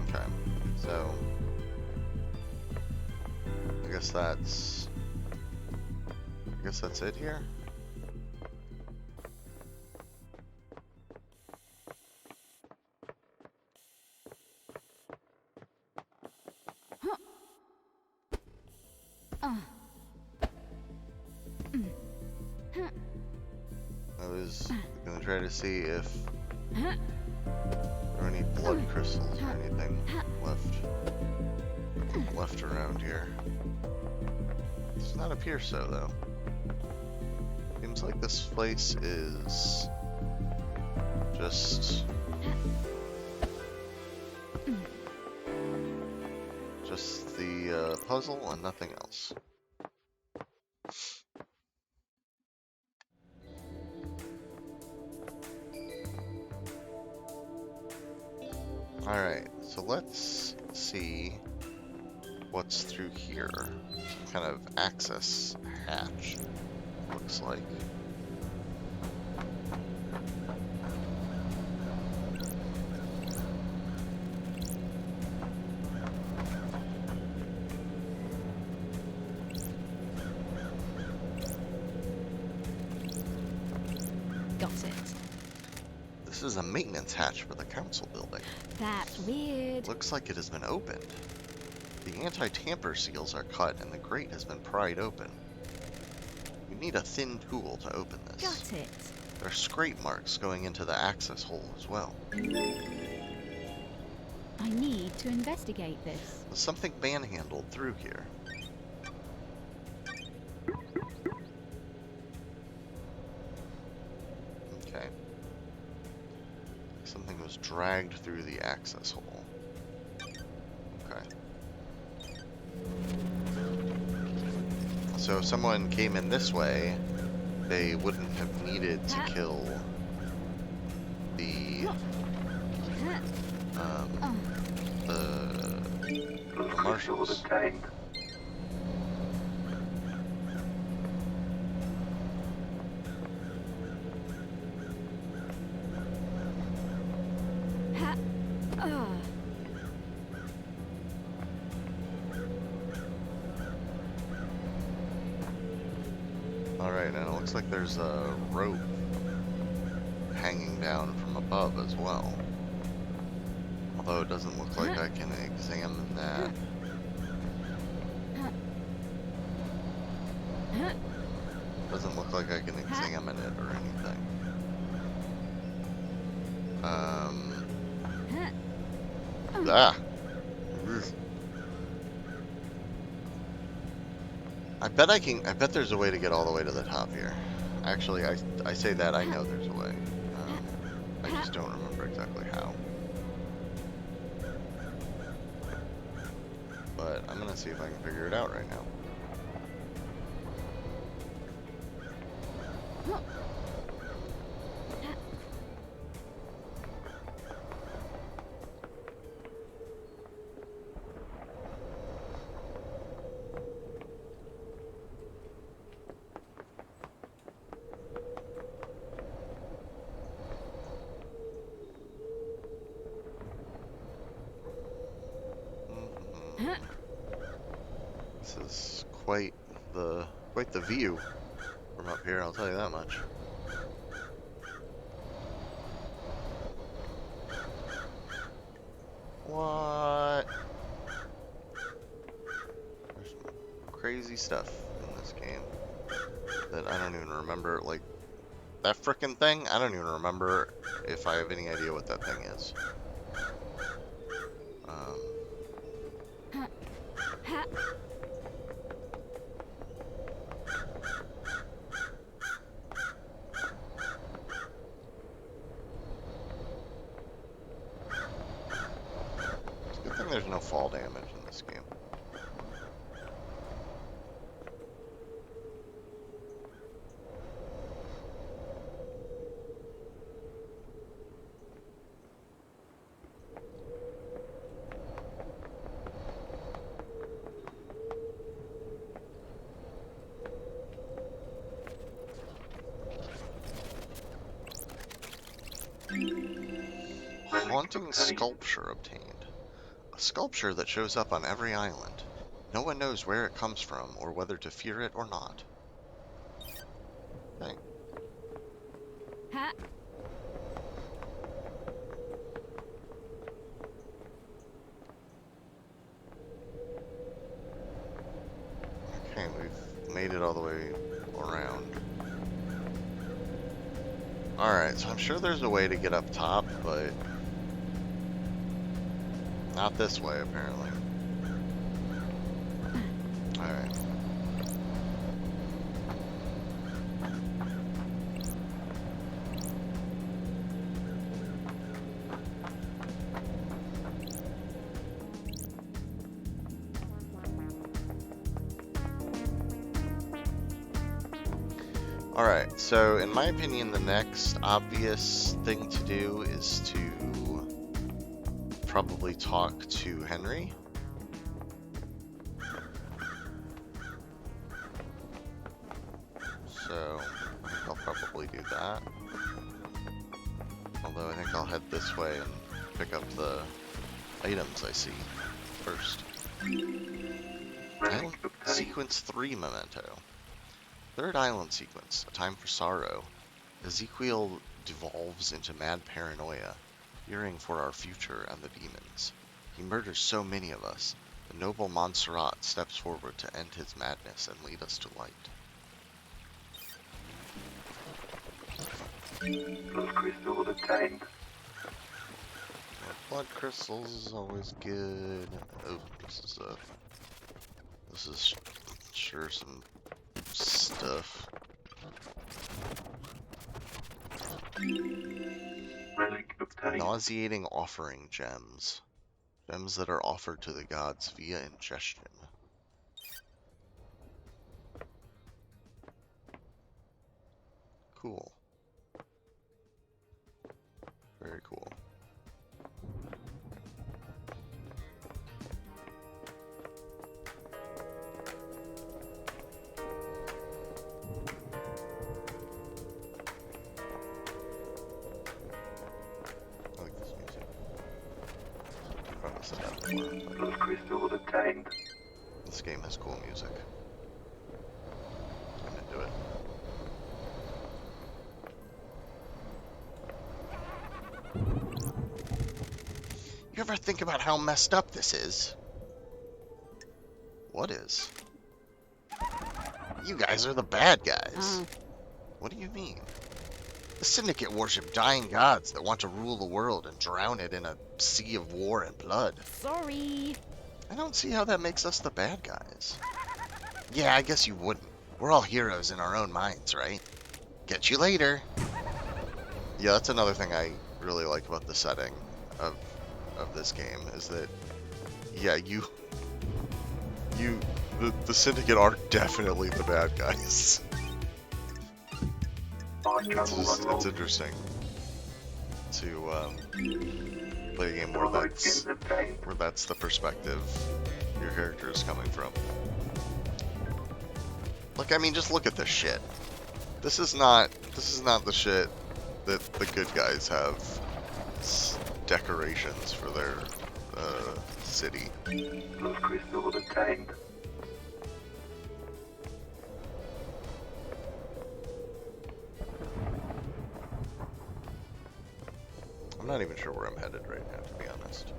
Okay, so I guess that's it here. I was gonna try to see if there are any blood crystals or anything left around here. Does not appear so, though. Seems like this place is just the puzzle and nothing else. Alright, so let's see what's through here. Some kind of access hatch, looks like. Got it. This is a maintenance hatch for the council building. That's weird. Looks like it has been opened. The anti-tamper seals are cut and the grate has been pried open. You need a thin tool to open this. Got it. There are scrape marks going into the access hole as well. I need to investigate this. There's something manhandled through here. Okay. Something was dragged through the access hole. Okay. So if someone came in this way, they wouldn't have needed to kill the marshals. Obtained. Alright, and it looks like there's a rope hanging down from above as well. Although it doesn't look like I can examine that. Doesn't look like I can examine it or anything. Ah! I bet there's a way to get all the way to the top here. Actually, I say that, I know there's a way. I just don't remember exactly how. But I'm gonna see if I can figure it out right now. This is quite the view from up here, I'll tell you that much. What? There's some crazy stuff in this game that I don't even remember, like that frickin' thing, I don't even remember if I have any idea what that thing is. Good thing there's no fall damage in this game. Haunting sculpture obtained. A sculpture that shows up on every island. No one knows where it comes from or whether to fear it or not. Dang. Ha! Okay, we've made it all the way around. Alright, so I'm sure there's a way to get up top, but not this way, apparently. Alright. Alright, so in my opinion, the next obvious thing to do is to probably talk to Henry. So, I think I'll probably do that. Although I think I'll head this way and pick up the items I see first. Island Sequence 3 memento. Third island sequence, A Time for Sorrow. Ezekiel devolves into mad paranoia, fearing for our future and the demons. He murders so many of us. The noble Montserrat steps forward to end his madness and lead us to light. Blood crystal obtained. Blood crystals is always good. Oh, this is sure some stuff. Relic obtained. Nauseating offering gems. Gems that are offered to the gods via ingestion. Cool. Very cool. I like this music. I've probably said that before, but Blood crystal obtained. this game has cool music. I'm into it. You ever think about how messed up this is? What is? You guys are the bad guys. What do you mean? The Syndicate worship dying gods that want to rule the world and drown it in a sea of war and blood. Sorry. I don't see how that makes us the bad guys. Yeah, I guess you wouldn't. We're all heroes in our own minds, right? Catch you later. Yeah, that's another thing I really like about the setting of this game, is that, yeah, the Syndicate are definitely the bad guys. It's interesting to play a game where that's the perspective your character is coming from. Like, I mean, just look at this shit. This is not the shit that the good guys have. It's decorations for their city. Blood crystal obtained. I'm not even sure where I'm headed right now, to be honest.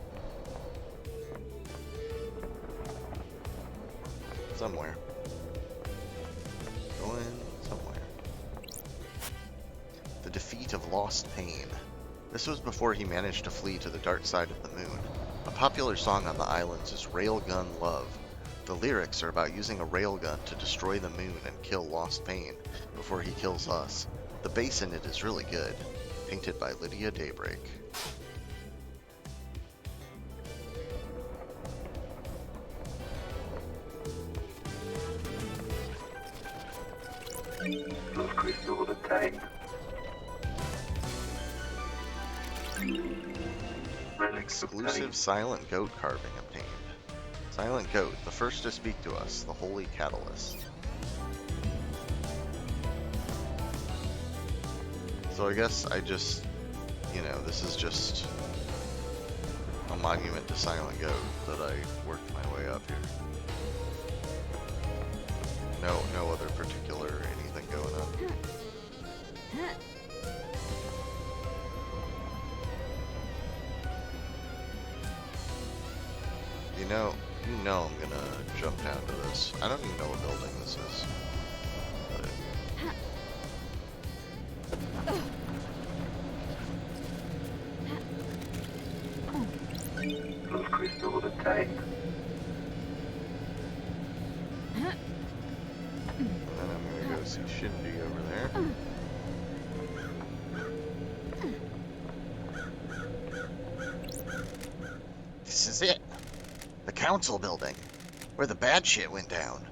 Somewhere. Going somewhere. The defeat of Lost Pain. This was before he managed to flee to the dark side of the moon. A popular song on the islands is Railgun Love. The lyrics are about using a railgun to destroy the moon and kill Lost Pain before he kills us. The bass in it is really good. Painted by Lydia Daybreak. Blood crystal obtained. Relics Exclusive obtained. Silent Goat carving obtained. Silent Goat, the first to speak to us, the Holy Catalyst. So I guess I just, you know, this is just a monument to Silent Goat that I worked my way up here. No other particular anything going on. You know I'm gonna jump down to this. I don't even know what building this is. But Blue crystal obtained. and then I'm gonna go see Shinji over there. This is it. The council building, where the bad shit went down.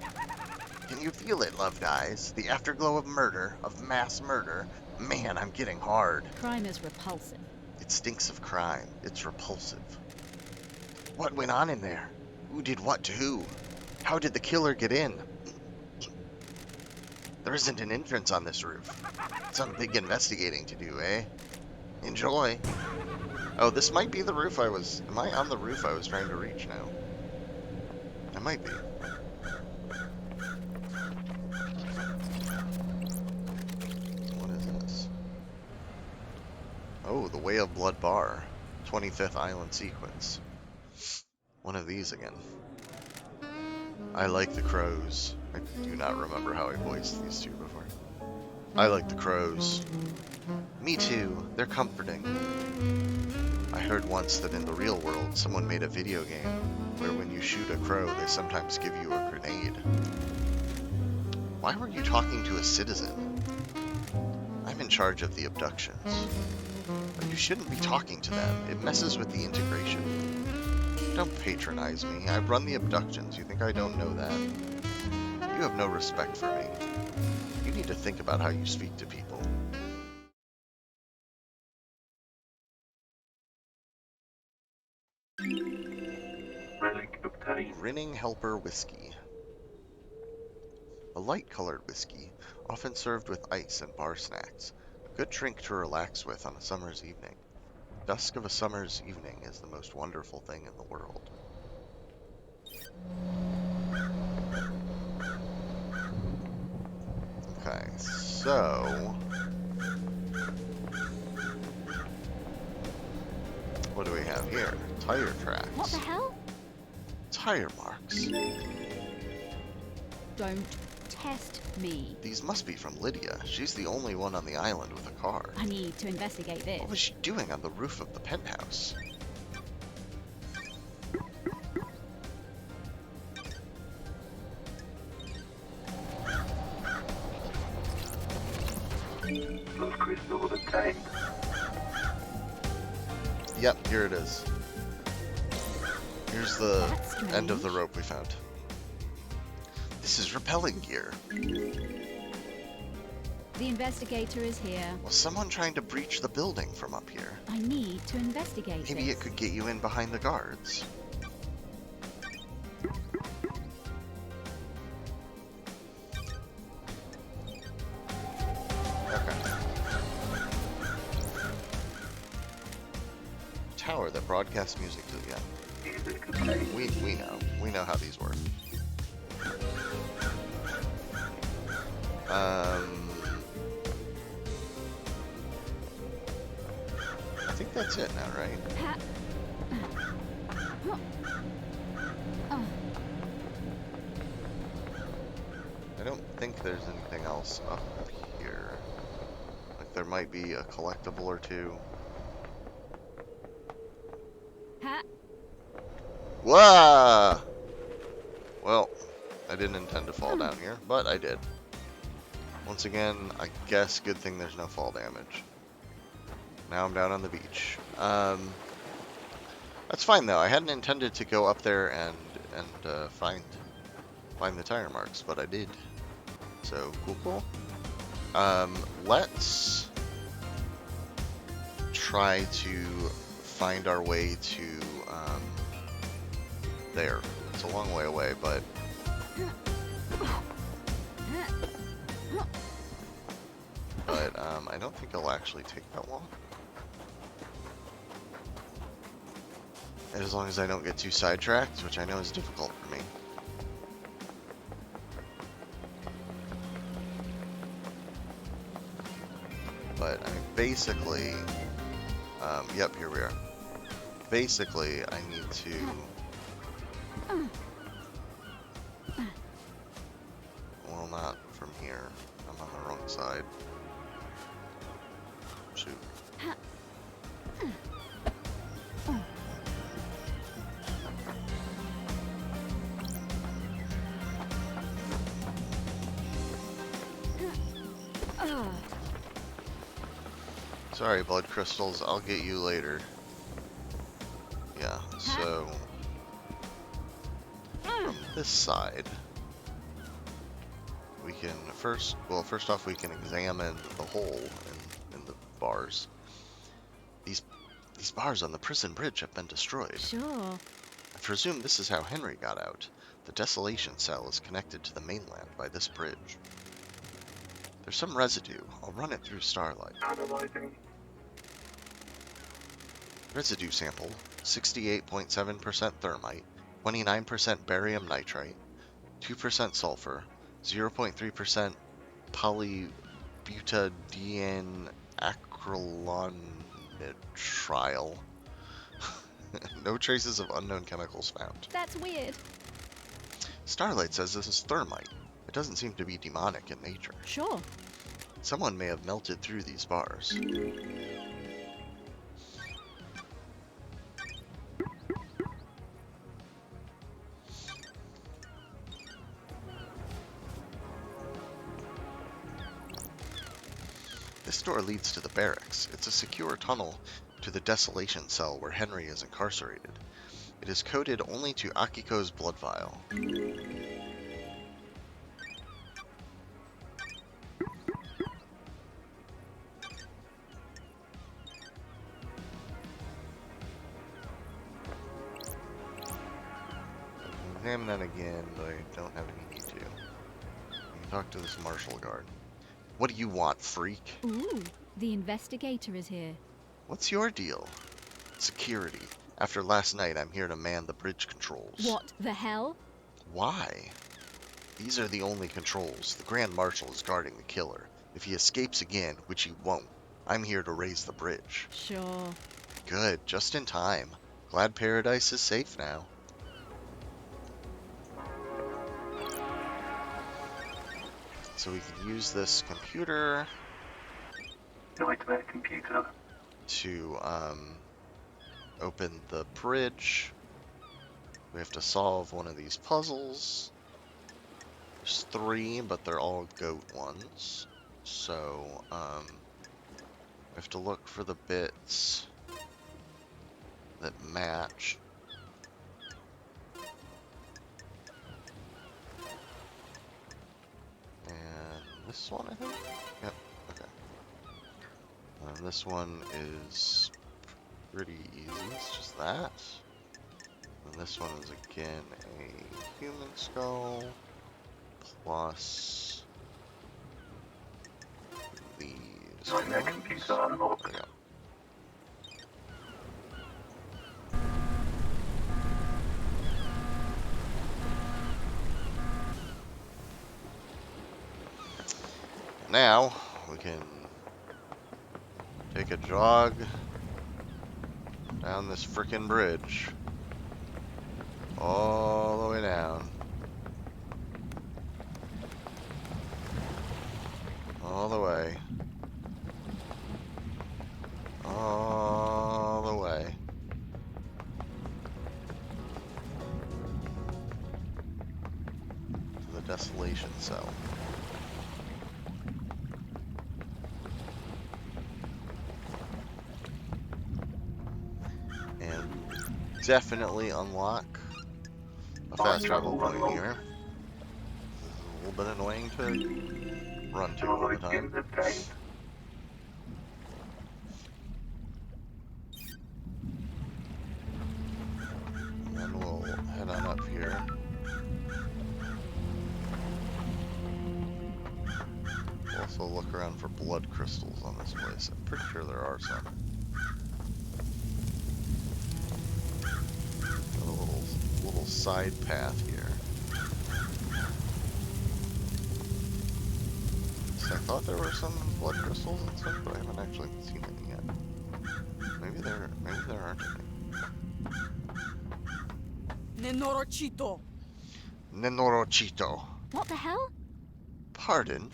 Can you feel it, loved eyes? The afterglow of murder, of mass murder. Man, I'm getting hard. Crime is repulsive. It stinks of crime. It's repulsive. What went on in there? Who did what to who? How did the killer get in? There isn't an entrance on this roof. Some big investigating to do, eh? Enjoy. Oh, this might be the roof am I on the roof I was trying to reach now? I might be. What is this? Oh, the Way of Blood Bar. 25th Island Sequence. One of these again. I like the crows. I do not remember how I voiced these two before. I like the crows. Me too. They're comforting. I heard once that in the real world, someone made a video game where when you shoot a crow, they sometimes give you a grenade. Why were you talking to a citizen? I'm in charge of the abductions. But you shouldn't be talking to them. It messes with the integration. Don't patronize me. I run the abductions. You think I don't know that? You have no respect for me. You need to think about how you speak to people. Relic obtained. Grinning Helper Whiskey. A light-colored whiskey, often served with ice and bar snacks. A good drink to relax with on a summer's evening. Dusk of a summer's evening is the most wonderful thing in the world. Okay, so... what do we have here? Tire tracks. What the hell? Tire marks. Don't test me. These must be from Lydia. She's the only one on the island with a car. I need to investigate this. What was she doing on the roof of the penthouse? Blue crystal obtained. Yep, here it is. Here's the That's end of the strange. rope we found. This is rappelling gear. The investigator is here. Was someone trying to breach the building from up here? I need to investigate Maybe this. it could get you in behind the guards. Okay. Tower that broadcasts music to the end. Music obtained. We know how these work. I think that's it now, right? Ha- Oh, I don't think there's anything else up here. Like there might be a collectible or two. ha- Whoa! Well, I didn't intend to fall down here, but I did. Once again, I guess good thing there's no fall damage. Now I'm down on the beach. That's fine though. I hadn't intended to go up there and find the tire marks, but I did. So cool. Let's try to find our way to there. It's a long way away, but I don't think it'll actually take that long. As long as I don't get too sidetracked, which I know is difficult for me. But I mean, basically, yep, here we are. Basically, I need to... Well, not from here. I'm on the wrong side. Shoot. Sorry, blood crystals. I'll get you later. Yeah, so... From this side... We can first off we can examine the hole in the bars. These bars on the prison bridge have been destroyed. Sure. I presume this is how Henry got out. The desolation cell is connected to the mainland by this bridge. There's some residue. I'll run it through Starlight. Analyzing. Residue sample, 68.7% thermite, 29% barium nitrite, 2% sulfur, 0.3% polybutadiene acrylonitrile. No traces of unknown chemicals found. That's weird. Starlight says this is thermite. It doesn't seem to be demonic in nature. Sure. Someone may have melted through these bars. This door leads to the barracks. It's a secure tunnel to the desolation cell where Henry is incarcerated. It is coded only to Akiko's blood vial. Examine that again, but I don't have any need to. I can talk to this marshal guard. What do you want, freak? Ooh, the investigator is here. What's your deal? Security. After last night, I'm here to man the bridge controls. What the hell? Why? These are the only controls. The Grand Marshal is guarding the killer. If he escapes again, which he won't, I'm here to raise the bridge. Sure. Good, just in time. Glad Paradise is safe now. So we can use this computer Nightmare computer. to open the bridge. We have to solve one of these puzzles. There's 3, but they're all goat ones. So we have to look for the bits that match. And this one, I think? Yep, okay. This one is pretty easy, it's just that. And this one is again a human skull plus these Nightmare ones. computer unlocked. Yeah. Now we can take a jog down this frickin' bridge all the way down, all the way, all the way. To the desolation cell. Definitely unlock a fast travel point here. This is a little bit annoying to run to all the time. Origins obtained. And then we'll head on up here. We'll also look around for blood crystals on this place. I'm pretty sure there are some. little side path here. So I thought there were some blood crystals and such, but I haven't actually seen any yet. Maybe there aren't any. Nenorochito. Nenorochito. What the hell? Pardon?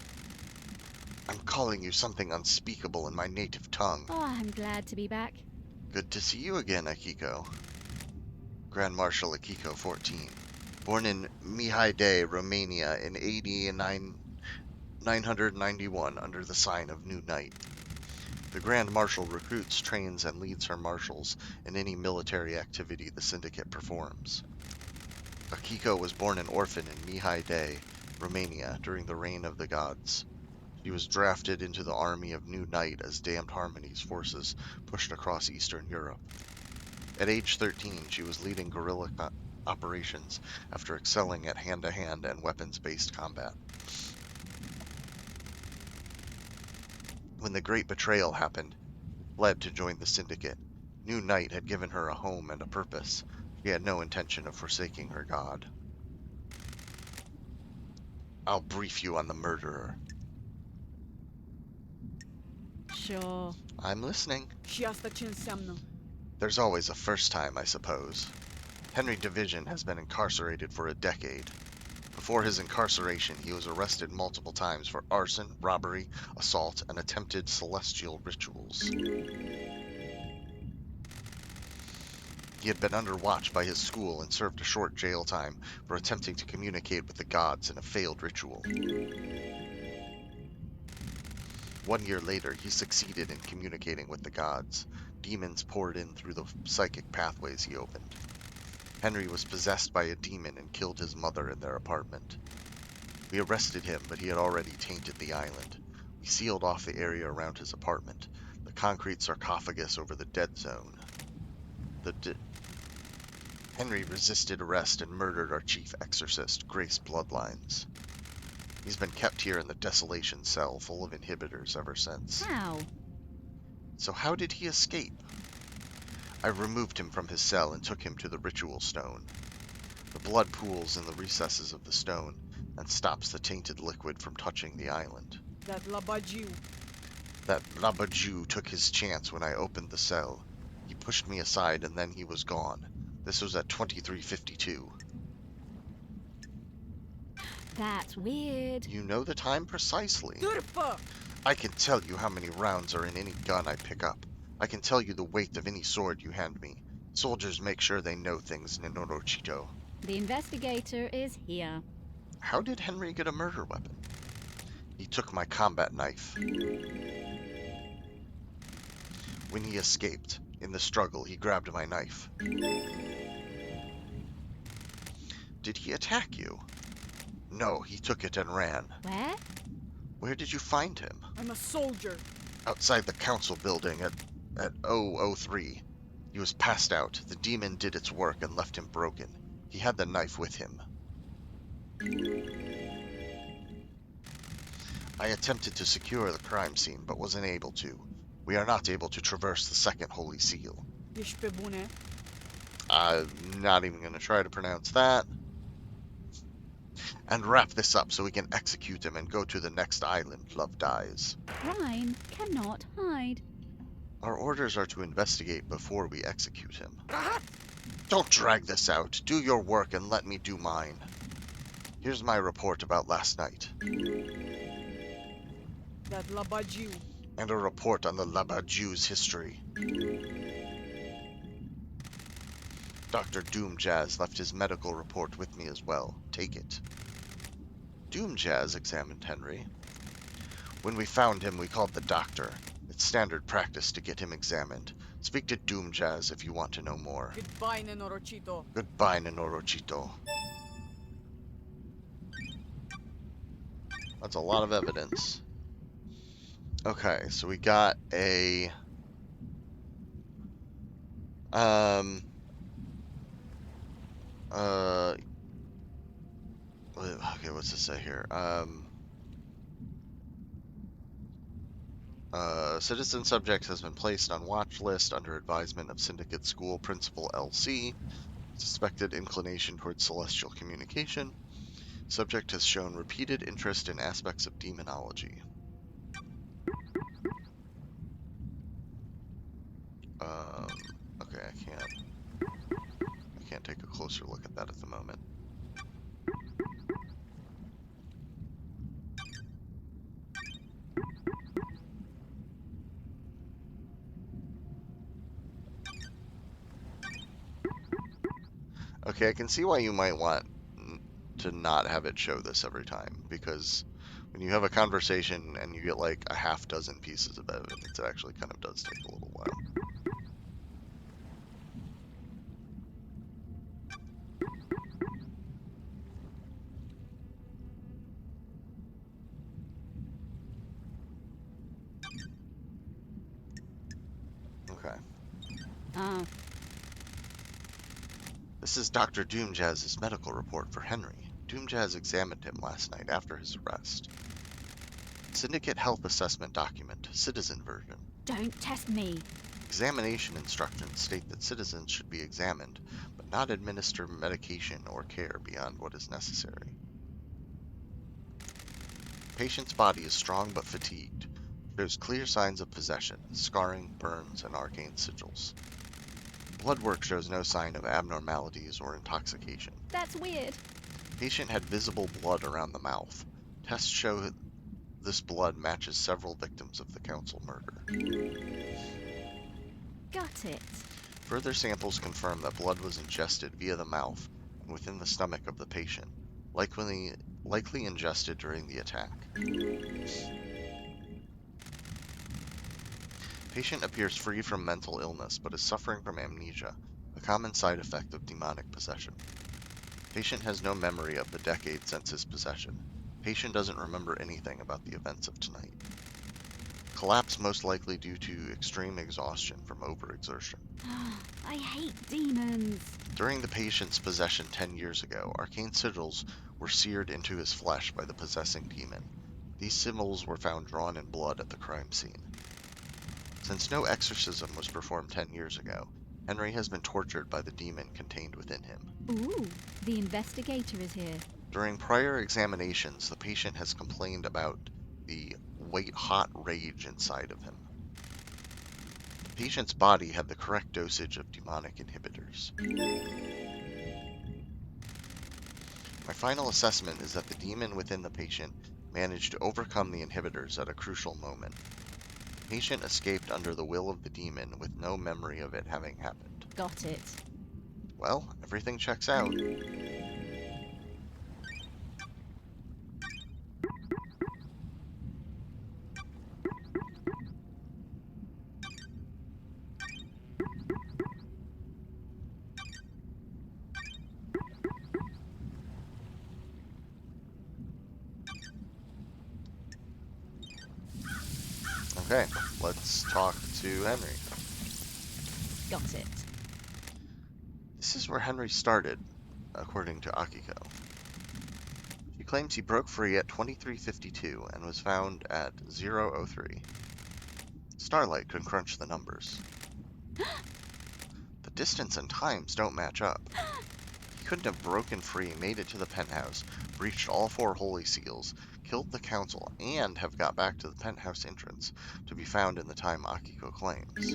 I'm calling you something unspeakable in my native tongue. Oh, I'm glad to be back. Good to see you again, Akiko. Grand Marshal Akiko 14. Born in Mihai Day, Romania in AD 991 under the sign of New Night. The Grand Marshal recruits, trains, and leads her marshals in any military activity the Syndicate performs. Akiko was born an orphan in Mihai Day, Romania, during the reign of the gods. She was drafted into the army of New Night as Damned Harmony's forces pushed across Eastern Europe. At age 13, she was leading guerrilla operations after excelling at hand-to-hand and weapons-based combat. When the Great Betrayal happened, she fled to join the Syndicate. New Night had given her a home and a purpose. She had no intention of forsaking her god. I'll brief you on the murderer. Sure. I'm listening. Și asta ce înseamnă? There's always a first time, I suppose. Henry Division has been incarcerated for a decade. Before his incarceration, he was arrested multiple times for arson, robbery, assault, and attempted celestial rituals. He had been under watch by his school and served a short jail time for attempting to communicate with the gods in a failed ritual. 1 year later, he succeeded in communicating with the gods. Demons poured in through the psychic pathways he opened. Henry was possessed by a demon and killed his mother in their apartment. We arrested him, but he had already tainted the island. We sealed off the area around his apartment, the concrete sarcophagus over the dead zone. Henry resisted arrest and murdered our chief exorcist, Grace Bloodlines. He's been kept here in the desolation cell full of inhibitors ever since. How? So how did he escape? I removed him from his cell and took him to the ritual stone. The blood pools in the recesses of the stone and stops the tainted liquid from touching the island. That labagiu. That Labaju took his chance when I opened the cell. He pushed me aside and then he was gone. This was at 2352. That's weird. You know the time precisely. Turpă! I can tell you how many rounds are in any gun I pick up. I can tell you the weight of any sword you hand me. Soldiers make sure they know things, Nenorochito. The investigator is here. How did Henry get a murder weapon? He took my combat knife. When he escaped, in the struggle, he grabbed my knife. Did he attack you? No, he took it and ran. Where? Where did you find him? I'm a soldier. Outside the council building at 003. He was passed out. The demon did its work and left him broken. He had the knife with him. I attempted to secure the crime scene, but wasn't able to. We are not able to traverse the second holy seal. Ești pe bune? I'm not even going to try to pronounce that. And wrap this up so we can execute him and go to the next island, Love Dies. Crime cannot hide. Our orders are to investigate before we execute him. Don't drag this out. Do your work and let me do mine. Here's my report about last night. That labagiu. And a report on the Labaju's history. Dr. Doomjazz left his medical report with me as well. Take it. Doomjazz examined Henry. When we found him, we called the doctor. It's standard practice to get him examined. Speak to Doomjazz if you want to know more. Goodbye, Nenorochito. Goodbye, Nenorochito. That's a lot of evidence. Okay, so we got a... Okay, what's this say here? Citizen subject has been placed on watch list under advisement of Syndicate School Principal LC. Suspected inclination towards celestial communication. Subject has shown repeated interest in aspects of demonology. Okay, I can't take a closer look at that at the moment. Okay, I can see why you might want to not have it show this every time, because when you have a conversation and you get like a half dozen pieces of evidence, it actually kind of does take a little while. Okay. Ah, This is Dr. Doomjazz's medical report for Henry. Doomjazz examined him last night after his arrest. Syndicate Health Assessment Document, Citizen Version. don't test me. Examination instructions state that citizens should be examined, but not administer medication or care beyond what is necessary. Patient's body is strong but fatigued. Shows clear signs of possession, scarring, burns, and arcane sigils. Blood work shows no sign of abnormalities or intoxication. That's weird. Patient had visible blood around the mouth. Tests show this blood matches several victims of the council murder. Got it. Further samples confirm that blood was ingested via the mouth and within the stomach of the patient, likely ingested during the attack. Patient appears free from mental illness but is suffering from amnesia, a common side effect of demonic possession. Patient has no memory of the decade since his possession. Patient doesn't remember anything about the events of tonight. Collapse most likely due to extreme exhaustion from overexertion. I hate demons. During the patient's possession 10 years ago, arcane sigils were seared into his flesh by the possessing demon. These symbols were found drawn in blood at the crime scene. Since no exorcism was performed 10 years ago, Henry has been tortured by the demon contained within him. Ooh, the investigator is here. During prior examinations, the patient has complained about the white-hot rage inside of him. The patient's body had the correct dosage of demonic inhibitors. My final assessment is that the demon within the patient managed to overcome the inhibitors at a crucial moment. The patient escaped under the will of the demon with no memory of it having happened. Got it. Well, everything checks out. Okay, let's talk to Henry. Got it. This is where Henry started, according to Akiko. She claims he broke free at 2352 and was found at 003. Starlight can crunch the numbers. The distance and times don't match up. He couldn't have broken free, made it to the penthouse, breached all 4 holy seals, killed the council, and have got back to the penthouse entrance to be found in the time Akiko claims.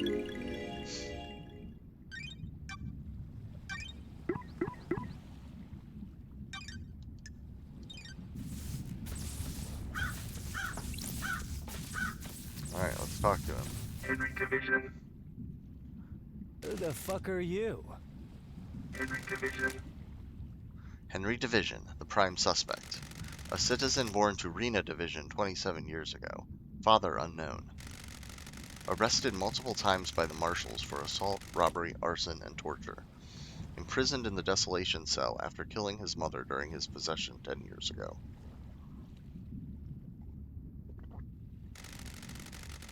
Alright, let's talk to him. Henry Division. Who the fuck are you? Henry Division. Henry Division, the prime suspect. A citizen born to Rena Division 27 years ago. Father unknown. Arrested multiple times by the marshals for assault, robbery, arson, and torture. Imprisoned in the desolation cell after killing his mother during his possession 10 years ago.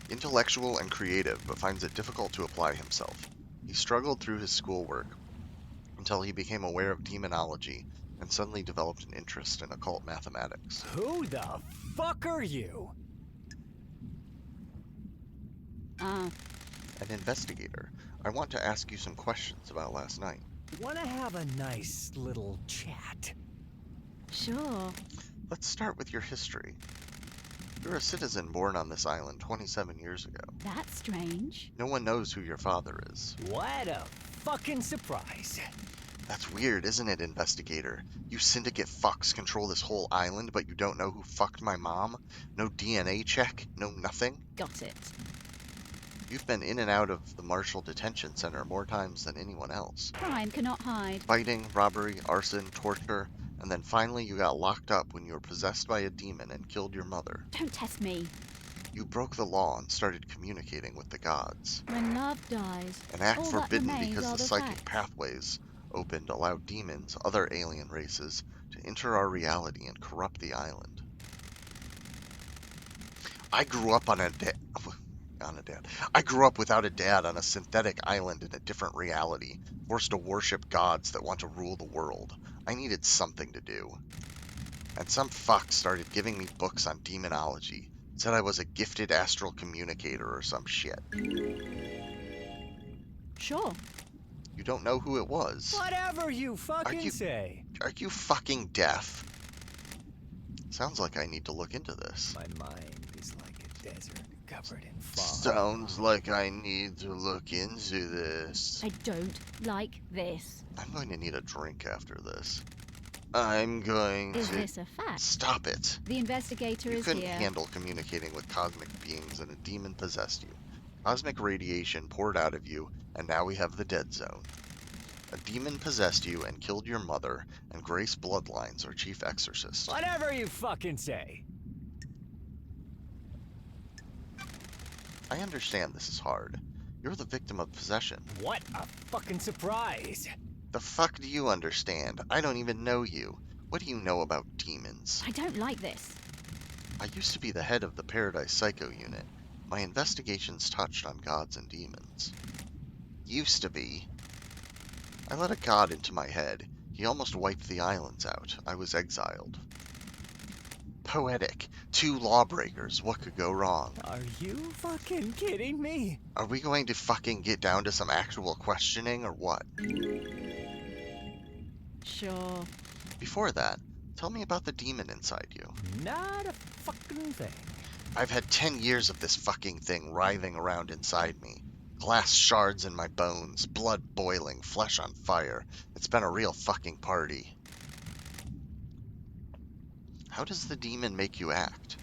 Intellectual and creative, but finds it difficult to apply himself. He struggled through his schoolwork until he became aware of demonology and suddenly developed an interest in occult mathematics. Who the fuck are you? Ah, An investigator. I want to ask you some questions about last night. Wanna have a nice little chat? Sure. Let's start with your history. You're a citizen born on this island 27 years ago. That's strange. No one knows who your father is. What a fucking surprise. That's weird, isn't it, investigator? You syndicate fucks control this whole island, but you don't know who fucked my mom? No DNA check? No nothing? Got it. You've been in and out of the Marshall Detention Center more times than anyone else. Crime cannot hide. Fighting, robbery, arson, torture, and then finally you got locked up when you were possessed by a demon and killed your mother. Don't test me. You broke the law and started communicating with the gods. When love dies, An act all that forbidden remains because are the the psychic facts. pathways opened allowed demons, other alien races, to enter our reality and corrupt the island. I grew up I grew up without a dad on a synthetic island in a different reality, forced to worship gods that want to rule the world. I needed something to do. And some fuck started giving me books on demonology. Said I was a gifted astral communicator or some shit. Sure. You don't know who it was. Whatever you fucking you- say. Are you fucking deaf? Sounds like I need to look into this. My mind is like a desert covered in fog. Sounds like I need to look into this. I don't like this. I'm going to need a drink after this. I'm going Is to... this a fact? Stop it. The investigator You is couldn't here. handle communicating with cosmic beings and a demon possessed you. Cosmic radiation poured out of you, and now we have the dead zone. A demon possessed you and killed your mother, and Grace Bloodlines, our chief exorcist. Whatever you fucking say. I understand this is hard. You're the victim of possession. What a fucking surprise. The fuck do you understand? I don't even know you. What do you know about demons? I don't like this. I used to be the head of the Paradise Psycho Unit. My investigations touched on gods and demons. Used to be. I let a god into my head. He almost wiped the islands out. I was exiled. Poetic. Two lawbreakers. What could go wrong? Are you fucking kidding me? Are we going to fucking get down to some actual questioning or what? Sure. Before that, tell me about the demon inside you. Not a fucking thing. I've had 10 years of this fucking thing writhing around inside me. Glass shards in my bones, blood boiling, flesh on fire. It's been a real fucking party. How does the demon make you act?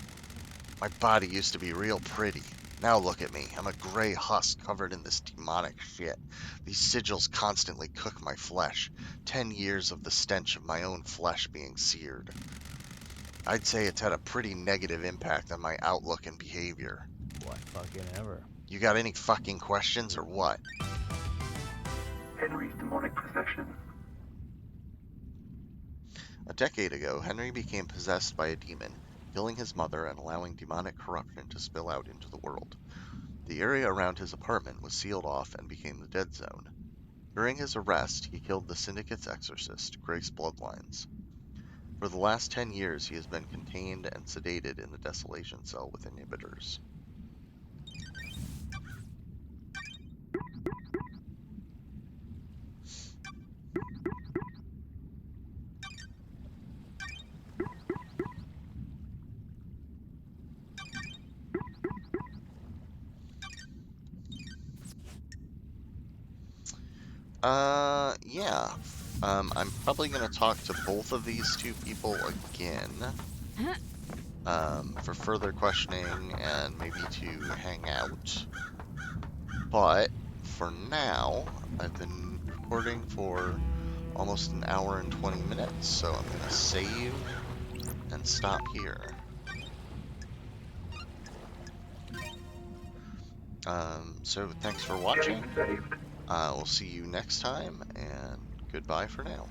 My body used to be real pretty. Now look at me. I'm a gray husk covered in this demonic shit. These sigils constantly cook my flesh. 10 years of the stench of my own flesh being seared. I'd say it's had a pretty negative impact on my outlook and behavior. What fucking ever. You got any fucking questions or what? Henry's demonic possession. A decade ago, Henry became possessed by a demon, killing his mother and allowing demonic corruption to spill out into the world. The area around his apartment was sealed off and became the dead zone. During his arrest, he killed the Syndicate's exorcist, Grace Bloodlines. For the last 10 years, he has been contained and sedated in the desolation cell with inhibitors. Yeah. I'm probably going to talk to both of these two people again. For further questioning and maybe to hang out. But, for now, I've been recording for almost an hour and 20 minutes, so I'm going to save and stop here. So thanks for watching. Game saved. We'll see you next time, and goodbye for now.